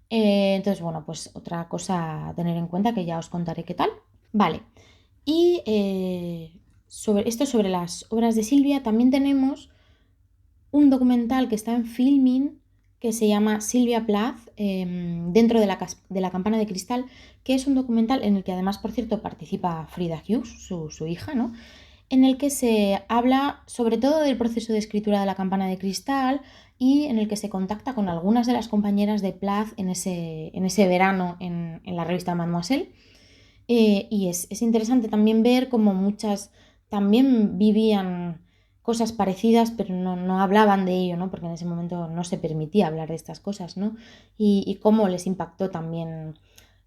Entonces, bueno, pues otra cosa a tener en cuenta que ya os contaré qué tal. Vale, y sobre las obras de Silvia, también tenemos un documental que está en Filmin que se llama Silvia Plath, dentro de la campana de cristal, que es un documental en el que además, por cierto, participa Frida Hughes, su hija, ¿no? En el que se habla sobre todo del proceso de escritura de la campana de cristal y en el que se contacta con algunas de las compañeras de Plath en ese verano en la revista Mademoiselle. Y es interesante también ver cómo muchas también vivían cosas parecidas, pero no hablaban de ello, ¿no? Porque en ese momento no se permitía hablar de estas cosas, ¿no? Y cómo les impactó también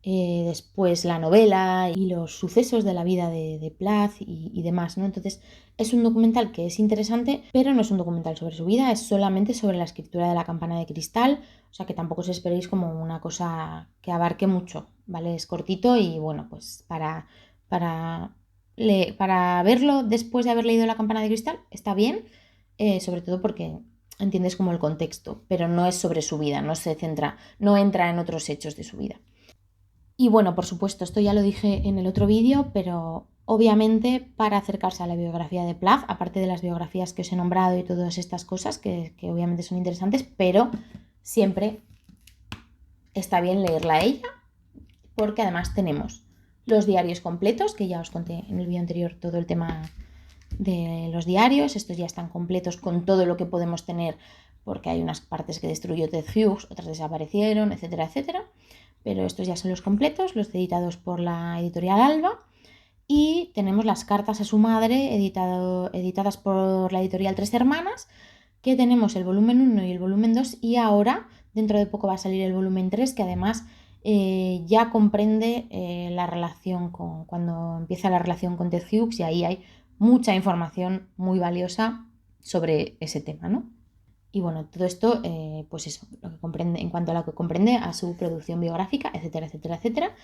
después la novela y los sucesos de la vida de Plath y demás, ¿no? Entonces es un documental que es interesante, pero no es un documental sobre su vida, es solamente sobre la escritura de la campana de cristal, o sea que tampoco os esperéis como una cosa que abarque mucho, ¿vale? Es cortito y bueno, pues para, para verlo después de haber leído La campana de cristal está bien, sobre todo porque entiendes como el contexto, pero no es sobre su vida, no se centra, no entra en otros hechos de su vida. Y bueno, por supuesto, esto ya lo dije en el otro vídeo, pero obviamente para acercarse a la biografía de Plath, aparte de las biografías que os he nombrado y todas estas cosas, que obviamente son interesantes, pero siempre está bien leerla a ella, porque además tenemos los diarios completos, que ya os conté en el vídeo anterior todo el tema de los diarios, estos ya están completos con todo lo que podemos tener, porque hay unas partes que destruyó Ted Hughes, otras desaparecieron, etcétera, etcétera. Pero estos ya son los completos, los editados por la editorial Alba. Y tenemos las cartas a su madre editadas por la editorial Tres Hermanas, que tenemos el volumen 1 y el volumen 2 y ahora dentro de poco va a salir el volumen 3 que además ya comprende la relación cuando empieza la relación con Ted Hughes y ahí hay mucha información muy valiosa sobre ese tema, ¿no? Y bueno, todo esto, pues eso, lo que comprende, en cuanto a lo que comprende a su producción biográfica, etcétera, etcétera, etcétera,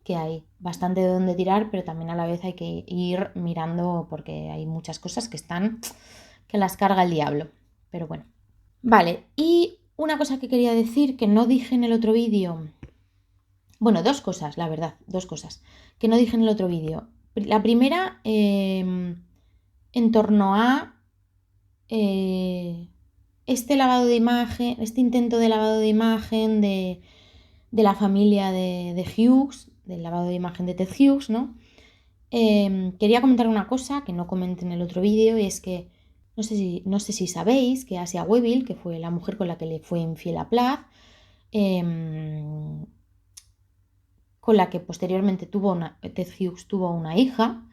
que hay bastante de dónde tirar, pero también a la vez hay que ir mirando porque hay muchas cosas que las carga el diablo. Pero bueno. Vale, y una cosa que quería decir que no dije en el otro vídeo. Bueno, dos cosas, la verdad, dos cosas que no dije en el otro vídeo. La primera, en torno a este lavado de imagen, este intento de lavado de imagen de la familia de Hughes, del lavado de imagen de Ted Hughes, ¿no? Quería comentar una cosa que no comenté en el otro vídeo y es que no sé si sabéis que Asia Webbil, que fue la mujer con la que le fue infiel a Plath, con la que posteriormente Ted Hughes tuvo una hija,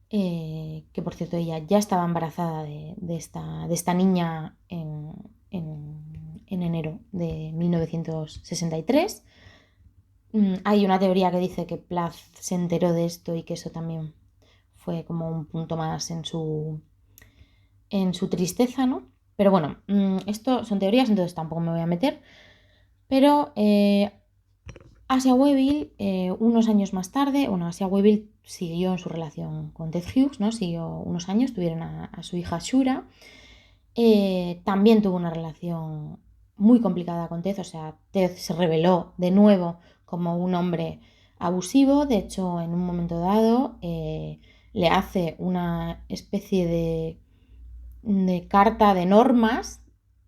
que por cierto ella ya estaba embarazada de esta niña en enero de 1963. Hay una teoría que dice que Plath se enteró de esto y que eso también fue como un punto más en su tristeza, ¿no? Pero bueno, esto son teorías, entonces tampoco me voy a meter. Pero Asia Webbil, unos años más tarde, bueno, Asia Webbil siguió en su relación con Ted Hughes, ¿no? Siguió unos años, tuvieron a su hija Shura. También tuvo una relación muy complicada con Ted, o sea, Ted se reveló de nuevo como un hombre abusivo. De hecho, en un momento dado le hace una especie de carta de normas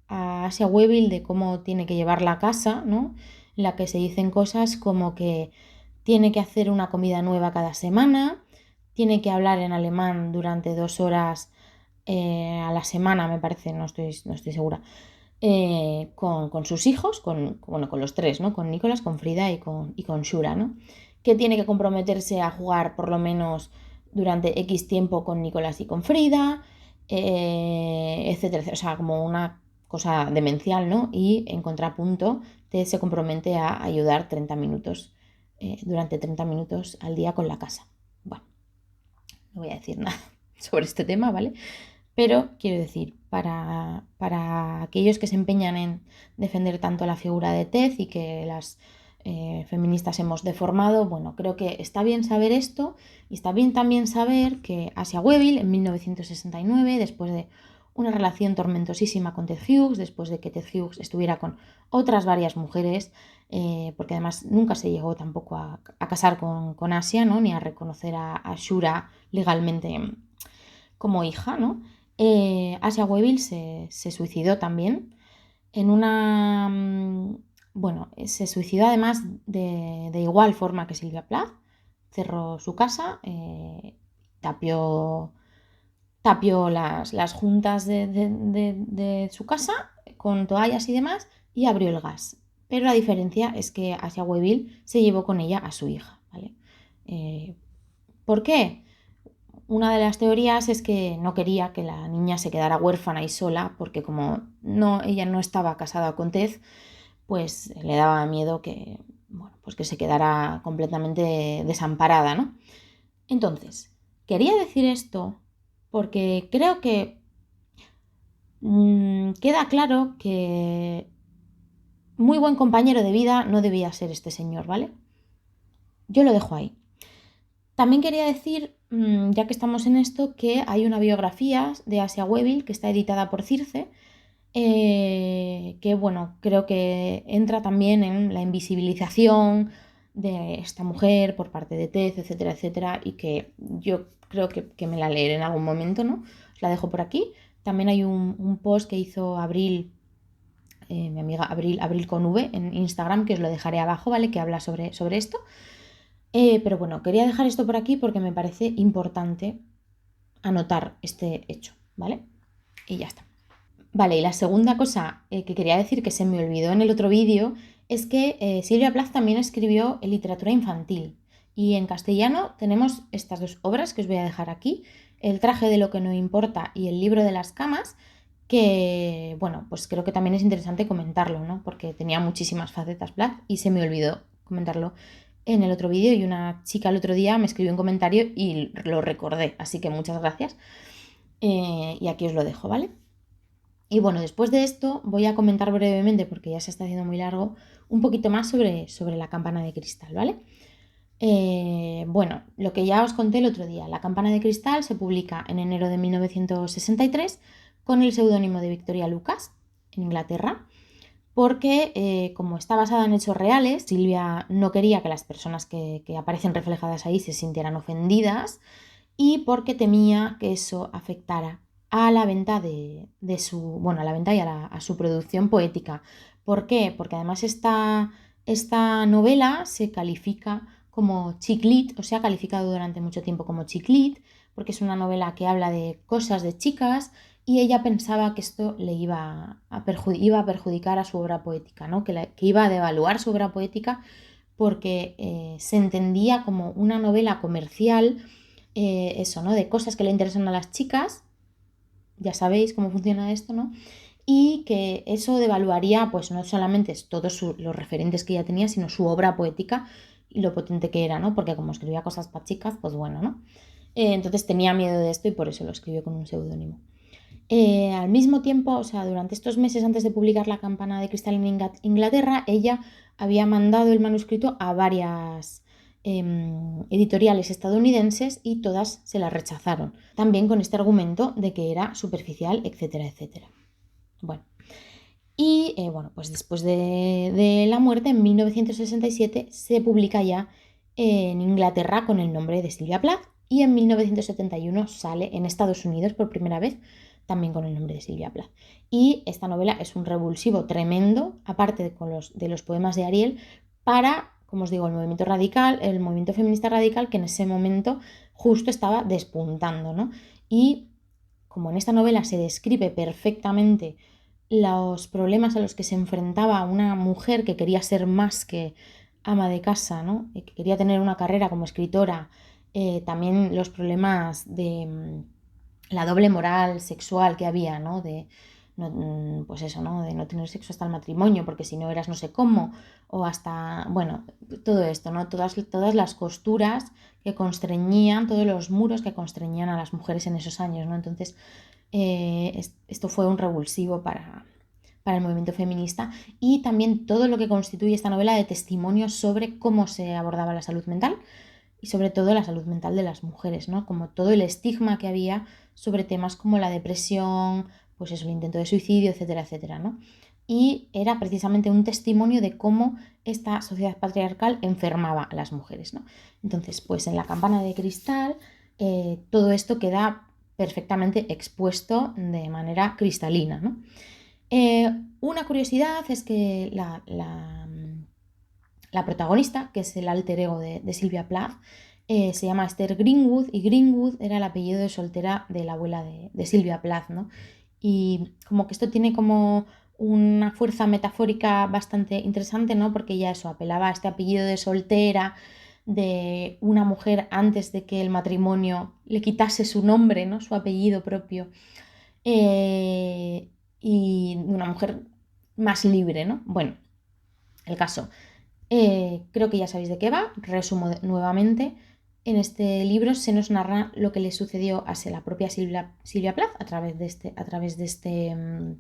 a Asia Webbil de cómo tiene que llevar la casa, ¿no? En la que se dicen cosas como que tiene que hacer una comida nueva cada semana, tiene que hablar en alemán durante 2 horas a la semana, me parece, no estoy segura, con sus hijos, bueno, con los tres, ¿no? Con Nicholas, con Frida y con Shura, ¿no? Que tiene que comprometerse a jugar por lo menos durante X tiempo con Nicholas y con Frida, etcétera, etcétera. O sea, como una cosa demencial, ¿no? Y en contrapunto, Ted se compromete a ayudar 30 minutos, durante 30 minutos al día con la casa. Bueno, no voy a decir nada sobre este tema, ¿vale? Pero quiero decir, para aquellos que se empeñan en defender tanto la figura de Ted y que las feministas hemos deformado, bueno, creo que está bien saber esto y está bien también saber que Asia Webbil en 1969, después de una relación tormentosísima con Ted Hughes, después de que Ted Hughes estuviera con otras varias mujeres, porque además nunca se llegó tampoco a casar con Asia, ¿no? Ni a reconocer a Shura legalmente como hija, ¿no? Asia Webbil se suicidó también en una... bueno, se suicidó además de igual forma que Sylvia Plath. Cerró su casa, tapió las juntas de su casa con toallas y demás y abrió el gas. Pero la diferencia es que Asia Webbil se llevó con ella a su hija, ¿vale? ¿Por qué? Una de las teorías es que no quería que la niña se quedara huérfana y sola, porque como ella no estaba casada con Ted, pues le daba miedo que, bueno, pues que se quedara completamente desamparada, ¿no? Entonces, quería decir esto porque creo que queda claro que muy buen compañero de vida no debía ser este señor, ¿vale? Yo lo dejo ahí. También quería decir, ya que estamos en esto, que hay una biografía de Asia Webbil que está editada por Circe, que bueno, creo que entra también en la invisibilización de esta mujer por parte de Ted, etcétera, etcétera, y que yo creo que me la leeré en algún momento, ¿no? Os la dejo por aquí. También hay un post que hizo Abril, mi amiga Abril con V en Instagram, que os lo dejaré abajo, ¿vale? Que habla sobre esto. Pero bueno, quería dejar esto por aquí porque me parece importante anotar este hecho, ¿vale? Y ya está. Vale, y la segunda cosa que quería decir que se me olvidó en el otro vídeo es que Sylvia Plath también escribió literatura infantil Y en castellano tenemos estas dos obras que os voy a dejar aquí, El traje de lo que no importa y El libro de las camas, que, bueno, pues creo que también es interesante comentarlo, ¿no? Porque tenía muchísimas facetas Plath y se me olvidó comentarlo en el otro vídeo y una chica el otro día me escribió un comentario y lo recordé, así que muchas gracias. Y aquí os lo dejo, ¿vale? Y bueno, después de esto voy a comentar brevemente, porque ya se está haciendo muy largo, un poquito más sobre la campana de cristal, ¿vale? Bueno, lo que ya os conté el otro día, La campana de cristal se publica en enero de 1963 con el seudónimo de Victoria Lucas en Inglaterra, porque como está basada en hechos reales, Silvia no quería que las personas que aparecen reflejadas ahí se sintieran ofendidas y porque temía que eso afectara a la venta de su, bueno, a la venta y a su producción poética. ¿Por qué? Porque además esta novela se califica como chick lit, o sea, ha calificado durante mucho tiempo como chick lit, porque es una novela que habla de cosas de chicas y ella pensaba que esto le iba a perjudicar a su obra poética, ¿no? Que iba a devaluar su obra poética porque se entendía como una novela comercial, eso, ¿no? De cosas que le interesan a las chicas, ya sabéis cómo funciona esto, ¿no? Y que eso devaluaría, pues no solamente todos los referentes que ella tenía, sino su obra poética y lo potente que era, ¿no? Porque como escribía cosas para chicas, pues bueno, ¿no? Entonces tenía miedo de esto y por eso lo escribió con un seudónimo. Al mismo tiempo, o sea, durante estos meses antes de publicar La campana de cristal en Inglaterra, ella había mandado el manuscrito a varias editoriales estadounidenses y todas se la rechazaron, también con este argumento de que era superficial, etcétera, etcétera. Bueno, y bueno, pues después de la muerte, en 1967, se publica ya en Inglaterra con el nombre de Sylvia Plath y en 1971 sale en Estados Unidos por primera vez también con el nombre de Sylvia Plath. Y esta novela es un revulsivo tremendo, aparte de los poemas de Ariel, para, como os digo, el movimiento radical, el movimiento feminista radical que en ese momento justo estaba despuntando, ¿no? Y como en esta novela se describe perfectamente los problemas a los que se enfrentaba una mujer que quería ser más que ama de casa, ¿no? Que quería tener una carrera como escritora, también los problemas de la doble moral sexual que había, ¿no? De, no, pues eso, ¿no? De no tener sexo hasta el matrimonio, porque si no eras no sé cómo, o hasta, bueno, todo esto, ¿no? Todas las costuras que constreñían, todos los muros que constreñían a las mujeres en esos años, ¿no? Entonces, esto fue un revulsivo para el movimiento feminista y también todo lo que constituye esta novela de testimonios sobre cómo se abordaba la salud mental y sobre todo la salud mental de las mujeres, ¿no? Como todo el estigma que había sobre temas como la depresión, pues eso, el intento de suicidio, etcétera, etcétera, ¿no? Y era precisamente un testimonio de cómo esta sociedad patriarcal enfermaba a las mujeres, ¿no? Entonces, pues en La campana de cristal todo esto queda perfectamente expuesto de manera cristalina, ¿no? Una curiosidad es que la protagonista, que es el alter ego de Sylvia Plath, se llama Esther Greenwood y Greenwood era el apellido de soltera de la abuela de Sylvia Plath, ¿no? Y como que esto tiene como una fuerza metafórica bastante interesante, ¿no? Porque ella eso apelaba a este apellido de soltera de una mujer antes de que el matrimonio le quitase su nombre, ¿no? Su apellido propio. Eh, y una mujer más libre, ¿no? Bueno, el caso. Creo que ya sabéis de qué va, resumo nuevamente. En este libro se nos narra lo que le sucedió a la propia Sylvia Plath a través de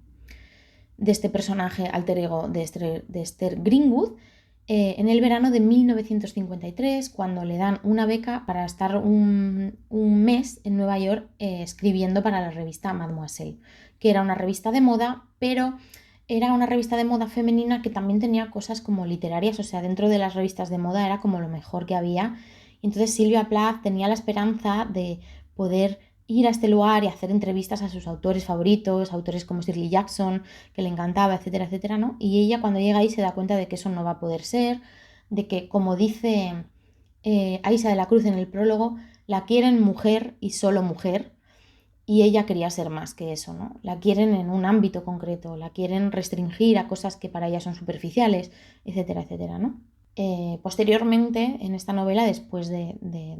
este personaje alter ego de Esther Greenwood en el verano de 1953, cuando le dan una beca para estar un mes en Nueva York escribiendo para la revista Mademoiselle, que era una revista de moda, pero era una revista de moda femenina que también tenía cosas como literarias, o sea, dentro de las revistas de moda era como lo mejor que había. Y entonces Sylvia Plath tenía la esperanza de poder ir a este lugar y hacer entrevistas a sus autores favoritos, autores como Shirley Jackson, que le encantaba, etcétera, etcétera, ¿no? Y ella cuando llega ahí se da cuenta de que eso no va a poder ser, de que, como dice Aisha de la Cruz en el prólogo, la quieren mujer y solo mujer, y ella quería ser más que eso, ¿no? La quieren en un ámbito concreto, la quieren restringir a cosas que para ella son superficiales, etcétera, etcétera, ¿no? posteriormente, en esta novela, después de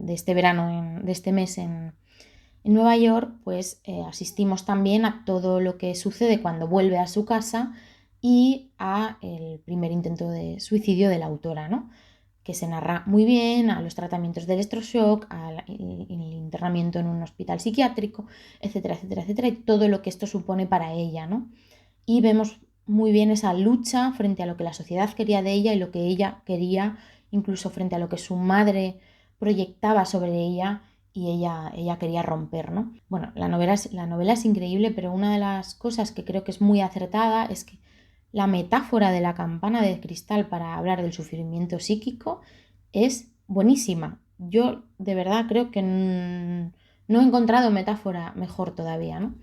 este verano, de este mes en Nueva York, pues asistimos también a todo lo que sucede cuando vuelve a su casa y a el primer intento de suicidio de la autora, ¿no? Que se narra muy bien, a los tratamientos de electroshock, al internamiento en un hospital psiquiátrico, etcétera, etcétera, etcétera, y todo lo que esto supone para ella, ¿no? Y vemos muy bien esa lucha frente a lo que la sociedad quería de ella y lo que ella quería, incluso frente a lo que su madre proyectaba sobre ella y ella quería romper, ¿no? Bueno, la novela es increíble, pero una de las cosas que creo que es muy acertada es que la metáfora de la campana de cristal para hablar del sufrimiento psíquico es buenísima. Yo de verdad creo que no he encontrado metáfora mejor todavía, ¿no?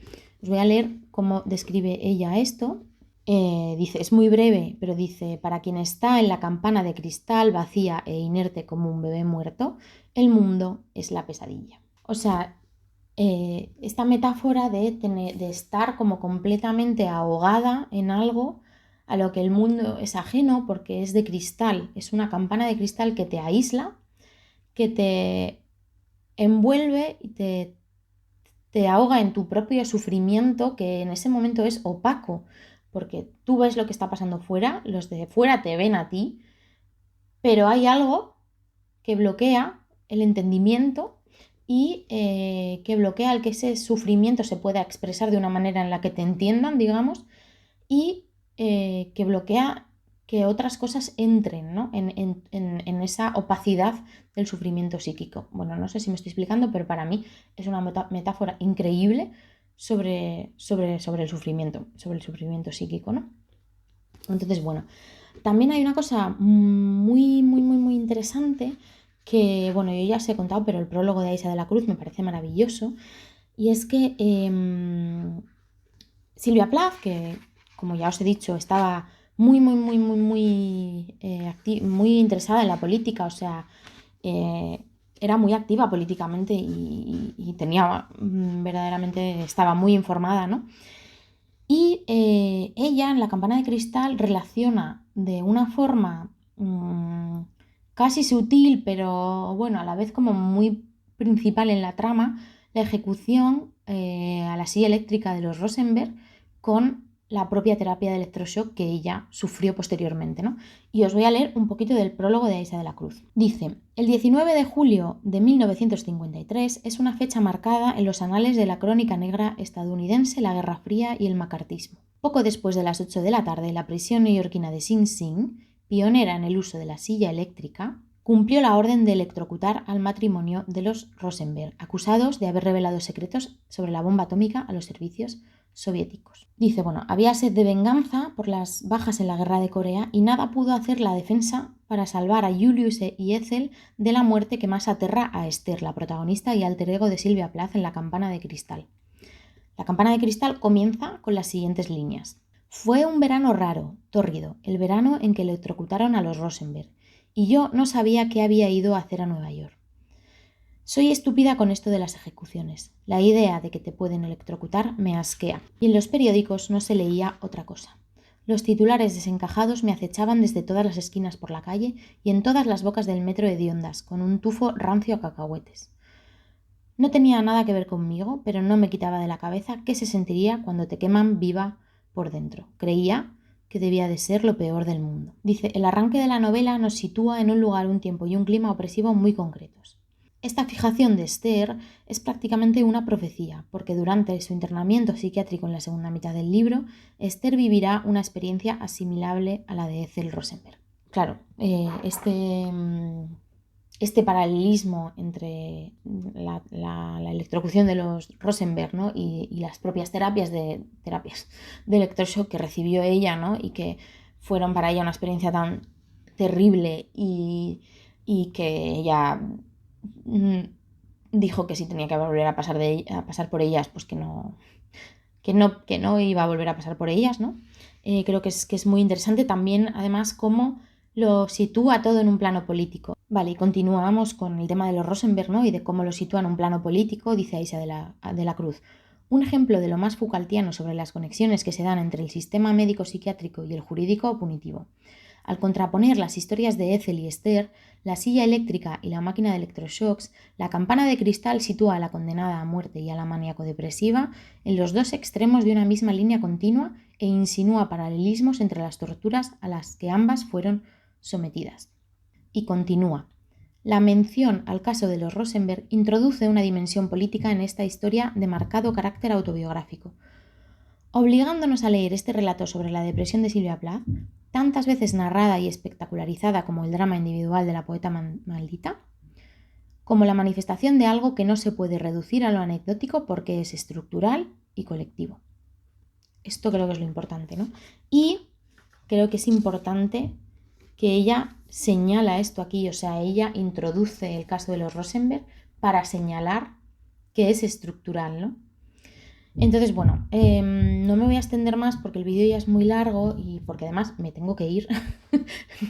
Os voy a leer cómo describe ella esto. Dice, es muy breve, pero dice, para quien está en la campana de cristal vacía e inerte como un bebé muerto, el mundo es la pesadilla. O sea, esta metáfora de estar como completamente ahogada en algo a lo que el mundo es ajeno porque es de cristal, es una campana de cristal que te aísla, que te envuelve y te ahoga en tu propio sufrimiento, que en ese momento es opaco, porque tú ves lo que está pasando fuera, los de fuera te ven a ti, pero hay algo que bloquea el entendimiento y que bloquea el que ese sufrimiento se pueda expresar de una manera en la que te entiendan, digamos, y que bloquea que otras cosas entren, ¿no? en esa opacidad del sufrimiento psíquico. Bueno, no sé si me estoy explicando, pero para mí es una metáfora increíble sobre el sufrimiento psíquico, ¿no? Entonces, bueno, también hay una cosa muy, muy, muy, muy interesante que, bueno, yo ya os he contado, pero el prólogo de Aisa de la Cruz me parece maravilloso, y es que Silvia Plath, que como ya os he dicho, estaba muy, muy, muy, muy, muy, muy interesada en la política, o sea, era muy activa políticamente y tenía, verdaderamente, estaba muy informada, ¿no? Y ella en la campana de cristal relaciona de una forma casi sutil, pero bueno, a la vez como muy principal en la trama, la ejecución a la silla eléctrica de los Rosenberg con la propia terapia de electroshock que ella sufrió posteriormente, ¿no? Y os voy a leer un poquito del prólogo de Aisa de la Cruz. Dice, el 19 de julio de 1953 es una fecha marcada en los anales de la crónica negra estadounidense, la Guerra Fría y el macartismo. Poco después de las 8 de la tarde, la prisión neoyorquina de Sing Sing, pionera en el uso de la silla eléctrica, cumplió la orden de electrocutar al matrimonio de los Rosenberg, acusados de haber revelado secretos sobre la bomba atómica a los servicios soviéticos. Dice, bueno, había sed de venganza por las bajas en la guerra de Corea y nada pudo hacer la defensa para salvar a Julius y Ethel de la muerte que más aterra a Esther, la protagonista y alter ego de Silvia Plath en La campana de cristal. La campana de cristal comienza con las siguientes líneas. Fue un verano raro, tórrido, el verano en que electrocutaron a los Rosenberg, y yo no sabía qué había ido a hacer a Nueva York. Soy estúpida con esto de las ejecuciones. La idea de que te pueden electrocutar me asquea. Y en los periódicos no se leía otra cosa. Los titulares desencajados me acechaban desde todas las esquinas por la calle y en todas las bocas del metro de Hediondas, con un tufo rancio a cacahuetes. No tenía nada que ver conmigo, pero no me quitaba de la cabeza qué se sentiría cuando te queman viva por dentro. Creía que debía de ser lo peor del mundo. Dice, el arranque de la novela nos sitúa en un lugar, un tiempo y un clima opresivo muy concretos. Esta fijación de Esther es prácticamente una profecía, porque durante su internamiento psiquiátrico en la segunda mitad del libro, Esther vivirá una experiencia asimilable a la de Ethel Rosenberg. Claro, este paralelismo entre la electrocución de los Rosenberg, ¿no? y las propias terapias de electroshock que recibió ella, ¿no? y que fueron para ella una experiencia tan terrible y que ella dijo que si tenía que volver a pasar por ellas, pues que no iba a volver a pasar por ellas, ¿no? Creo que es muy interesante también, además, cómo lo sitúa todo en un plano político. Vale, y continuamos con el tema de los Rosenberg, ¿no? Y de cómo lo sitúa en un plano político, dice Aisa de la Cruz. Un ejemplo de lo más Foucaultiano sobre las conexiones que se dan entre el sistema médico-psiquiátrico y el jurídico o punitivo. Al contraponer las historias de Ethel y Esther, la silla eléctrica y la máquina de electroshocks, la campana de cristal sitúa a la condenada a muerte y a la maníaco-depresiva en los dos extremos de una misma línea continua e insinúa paralelismos entre las torturas a las que ambas fueron sometidas. Y continúa. La mención al caso de los Rosenberg introduce una dimensión política en esta historia de marcado carácter autobiográfico, obligándonos a leer este relato sobre la depresión de Sylvia Plath, tantas veces narrada y espectacularizada como el drama individual de la poeta maldita, como la manifestación de algo que no se puede reducir a lo anecdótico porque es estructural y colectivo. Esto creo que es lo importante, ¿no? Y creo que es importante que ella señala esto aquí, o sea, ella introduce el caso de los Rosenberg para señalar que es estructural, ¿no? Entonces, bueno, no me voy a extender más porque el vídeo ya es muy largo y porque además me tengo que ir,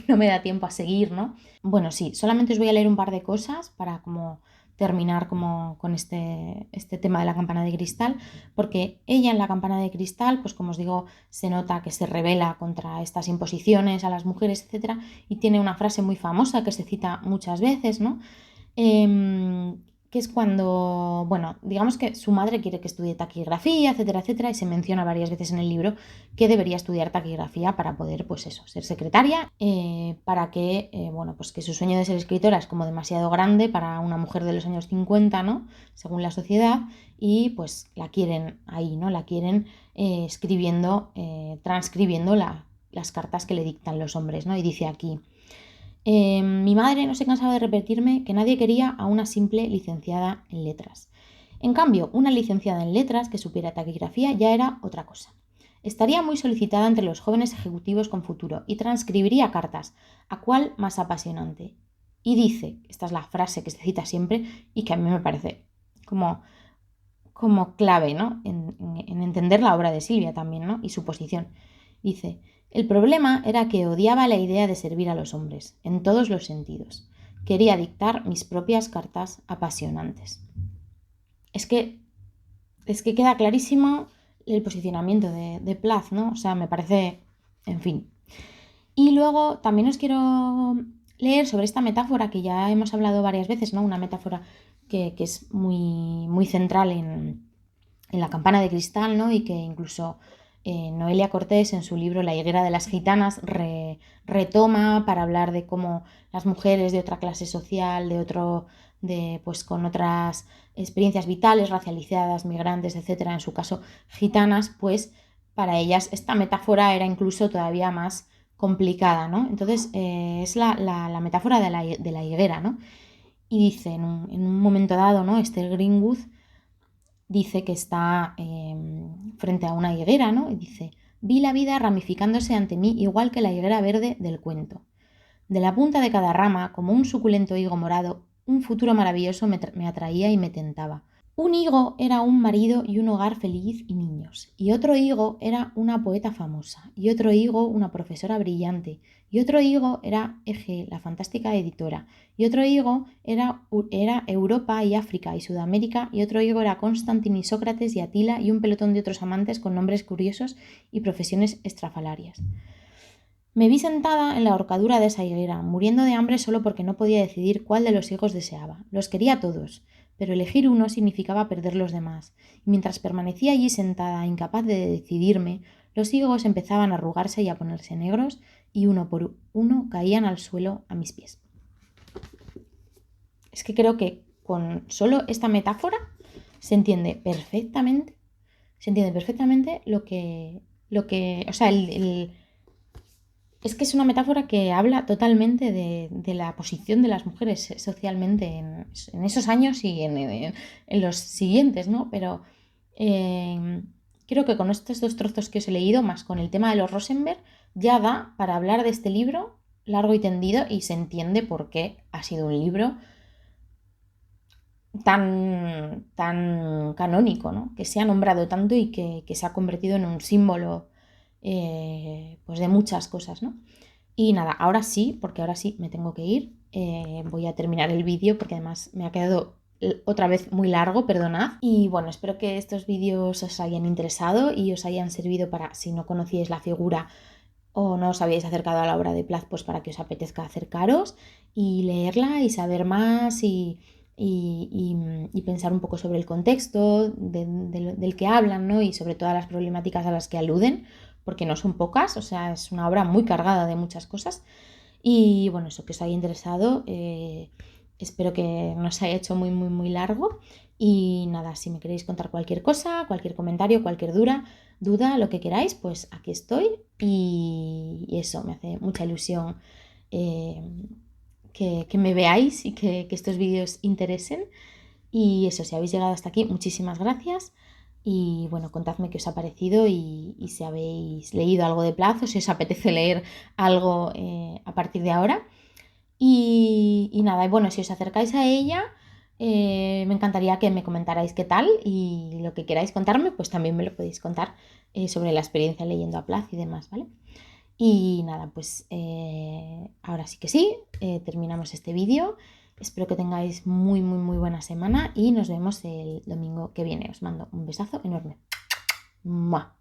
no me da tiempo a seguir, ¿no? Bueno, sí, solamente os voy a leer un par de cosas para como terminar como con este tema de la campana de cristal, porque ella en la campana de cristal, pues como os digo, se nota que se rebela contra estas imposiciones a las mujeres, etcétera, y tiene una frase muy famosa que se cita muchas veces, ¿no? Que es cuando, bueno, digamos que su madre quiere que estudie taquigrafía, etcétera, etcétera, y se menciona varias veces en el libro que debería estudiar taquigrafía para poder, pues eso, ser secretaria, para que, bueno, pues que su sueño de ser escritora es como demasiado grande para una mujer de los años 50, ¿no? Según la sociedad, y pues la quieren ahí, ¿no? La quieren escribiendo, transcribiendo las cartas que le dictan los hombres, ¿no? Y dice aquí... mi madre no se cansaba de repetirme que nadie quería a una simple licenciada en letras. En cambio, una licenciada en letras que supiera taquigrafía ya era otra cosa. Estaría muy solicitada entre los jóvenes ejecutivos con futuro y transcribiría cartas, a cuál más apasionante. Y dice, esta es la frase que se cita siempre y que a mí me parece como clave, ¿no? En entender la obra de Silvia también, ¿no? Y su posición. Dice... El problema era que odiaba la idea de servir a los hombres, en todos los sentidos. Quería dictar mis propias cartas apasionantes. Es que queda clarísimo el posicionamiento de Plath, ¿no? O sea, me parece... En fin. Y luego también os quiero leer sobre esta metáfora que ya hemos hablado varias veces, ¿no? Una metáfora que es muy, muy central en la campana de cristal, ¿no? Y que incluso... Noelia Cortés en su libro La higuera de las gitanas retoma para hablar de cómo las mujeres de otra clase social, pues con otras experiencias vitales, racializadas, migrantes, etcétera, en su caso gitanas, pues para ellas esta metáfora era incluso todavía más complicada, ¿no? Entonces es la metáfora de la higuera, ¿no? Y dice en un momento dado, ¿no? Esther Greenwood dice que está frente a una higuera, ¿no? Y dice, vi la vida ramificándose ante mí igual que la higuera verde del cuento. De la punta de cada rama, como un suculento higo morado, un futuro maravilloso me atraía y me tentaba. Un higo era un marido y un hogar feliz y niños, y otro higo era una poeta famosa, y otro higo una profesora brillante, y otro higo era Ege, la fantástica editora, y otro higo era Europa y África y Sudamérica, y otro higo era Constantin y Sócrates y Atila y un pelotón de otros amantes con nombres curiosos y profesiones estrafalarias. Me vi sentada en la horcadura de esa higuera, muriendo de hambre solo porque no podía decidir cuál de los higos deseaba. Los quería todos, pero elegir uno significaba perder los demás, y mientras permanecía allí sentada, incapaz de decidirme, los higos empezaban a arrugarse y a ponerse negros, y uno por uno caían al suelo a mis pies. Es que creo que con solo esta metáfora se entiende perfectamente lo que o sea, es que es una metáfora que habla totalmente de la posición de las mujeres socialmente en esos años y en los siguientes, ¿no? Pero creo que con estos dos trozos que os he leído, más con el tema de los Rosenberg, ya da para hablar de este libro largo y tendido y se entiende por qué ha sido un libro tan canónico, ¿no? Que se ha nombrado tanto y que se ha convertido en un símbolo pues de muchas cosas, ¿no? Y nada, ahora sí, porque ahora sí me tengo que ir. Voy a terminar el vídeo porque además me ha quedado otra vez muy largo, perdonad. Y bueno, espero que estos vídeos os hayan interesado y os hayan servido para, si no conocíais la figura, o no os habéis acercado a la obra de Plath pues para que os apetezca acercaros y leerla y saber más y pensar un poco sobre el contexto del que hablan, ¿no? Y sobre todas las problemáticas a las que aluden, porque no son pocas, o sea, es una obra muy cargada de muchas cosas. Y bueno, eso que os haya interesado, espero que no se haya hecho muy, muy, muy largo. Y nada, si me queréis contar cualquier cosa, cualquier comentario, cualquier duda, lo que queráis, pues aquí estoy. Y eso, me hace mucha ilusión eh, que me veáis y que estos vídeos interesen. Y eso, si habéis llegado hasta aquí, muchísimas gracias. Y bueno, contadme qué os ha parecido y si habéis leído algo de Plath, si os apetece leer algo a partir de ahora. Y nada, y bueno, si os acercáis a ella, me encantaría que me comentarais qué tal y lo que queráis contarme, pues también me lo podéis contar sobre la experiencia leyendo a Plath y demás, ¿vale? Y nada, pues ahora sí que sí, terminamos este vídeo. Espero que tengáis muy, muy, muy buena semana y nos vemos el domingo que viene. Os mando un besazo enorme. ¡Mua!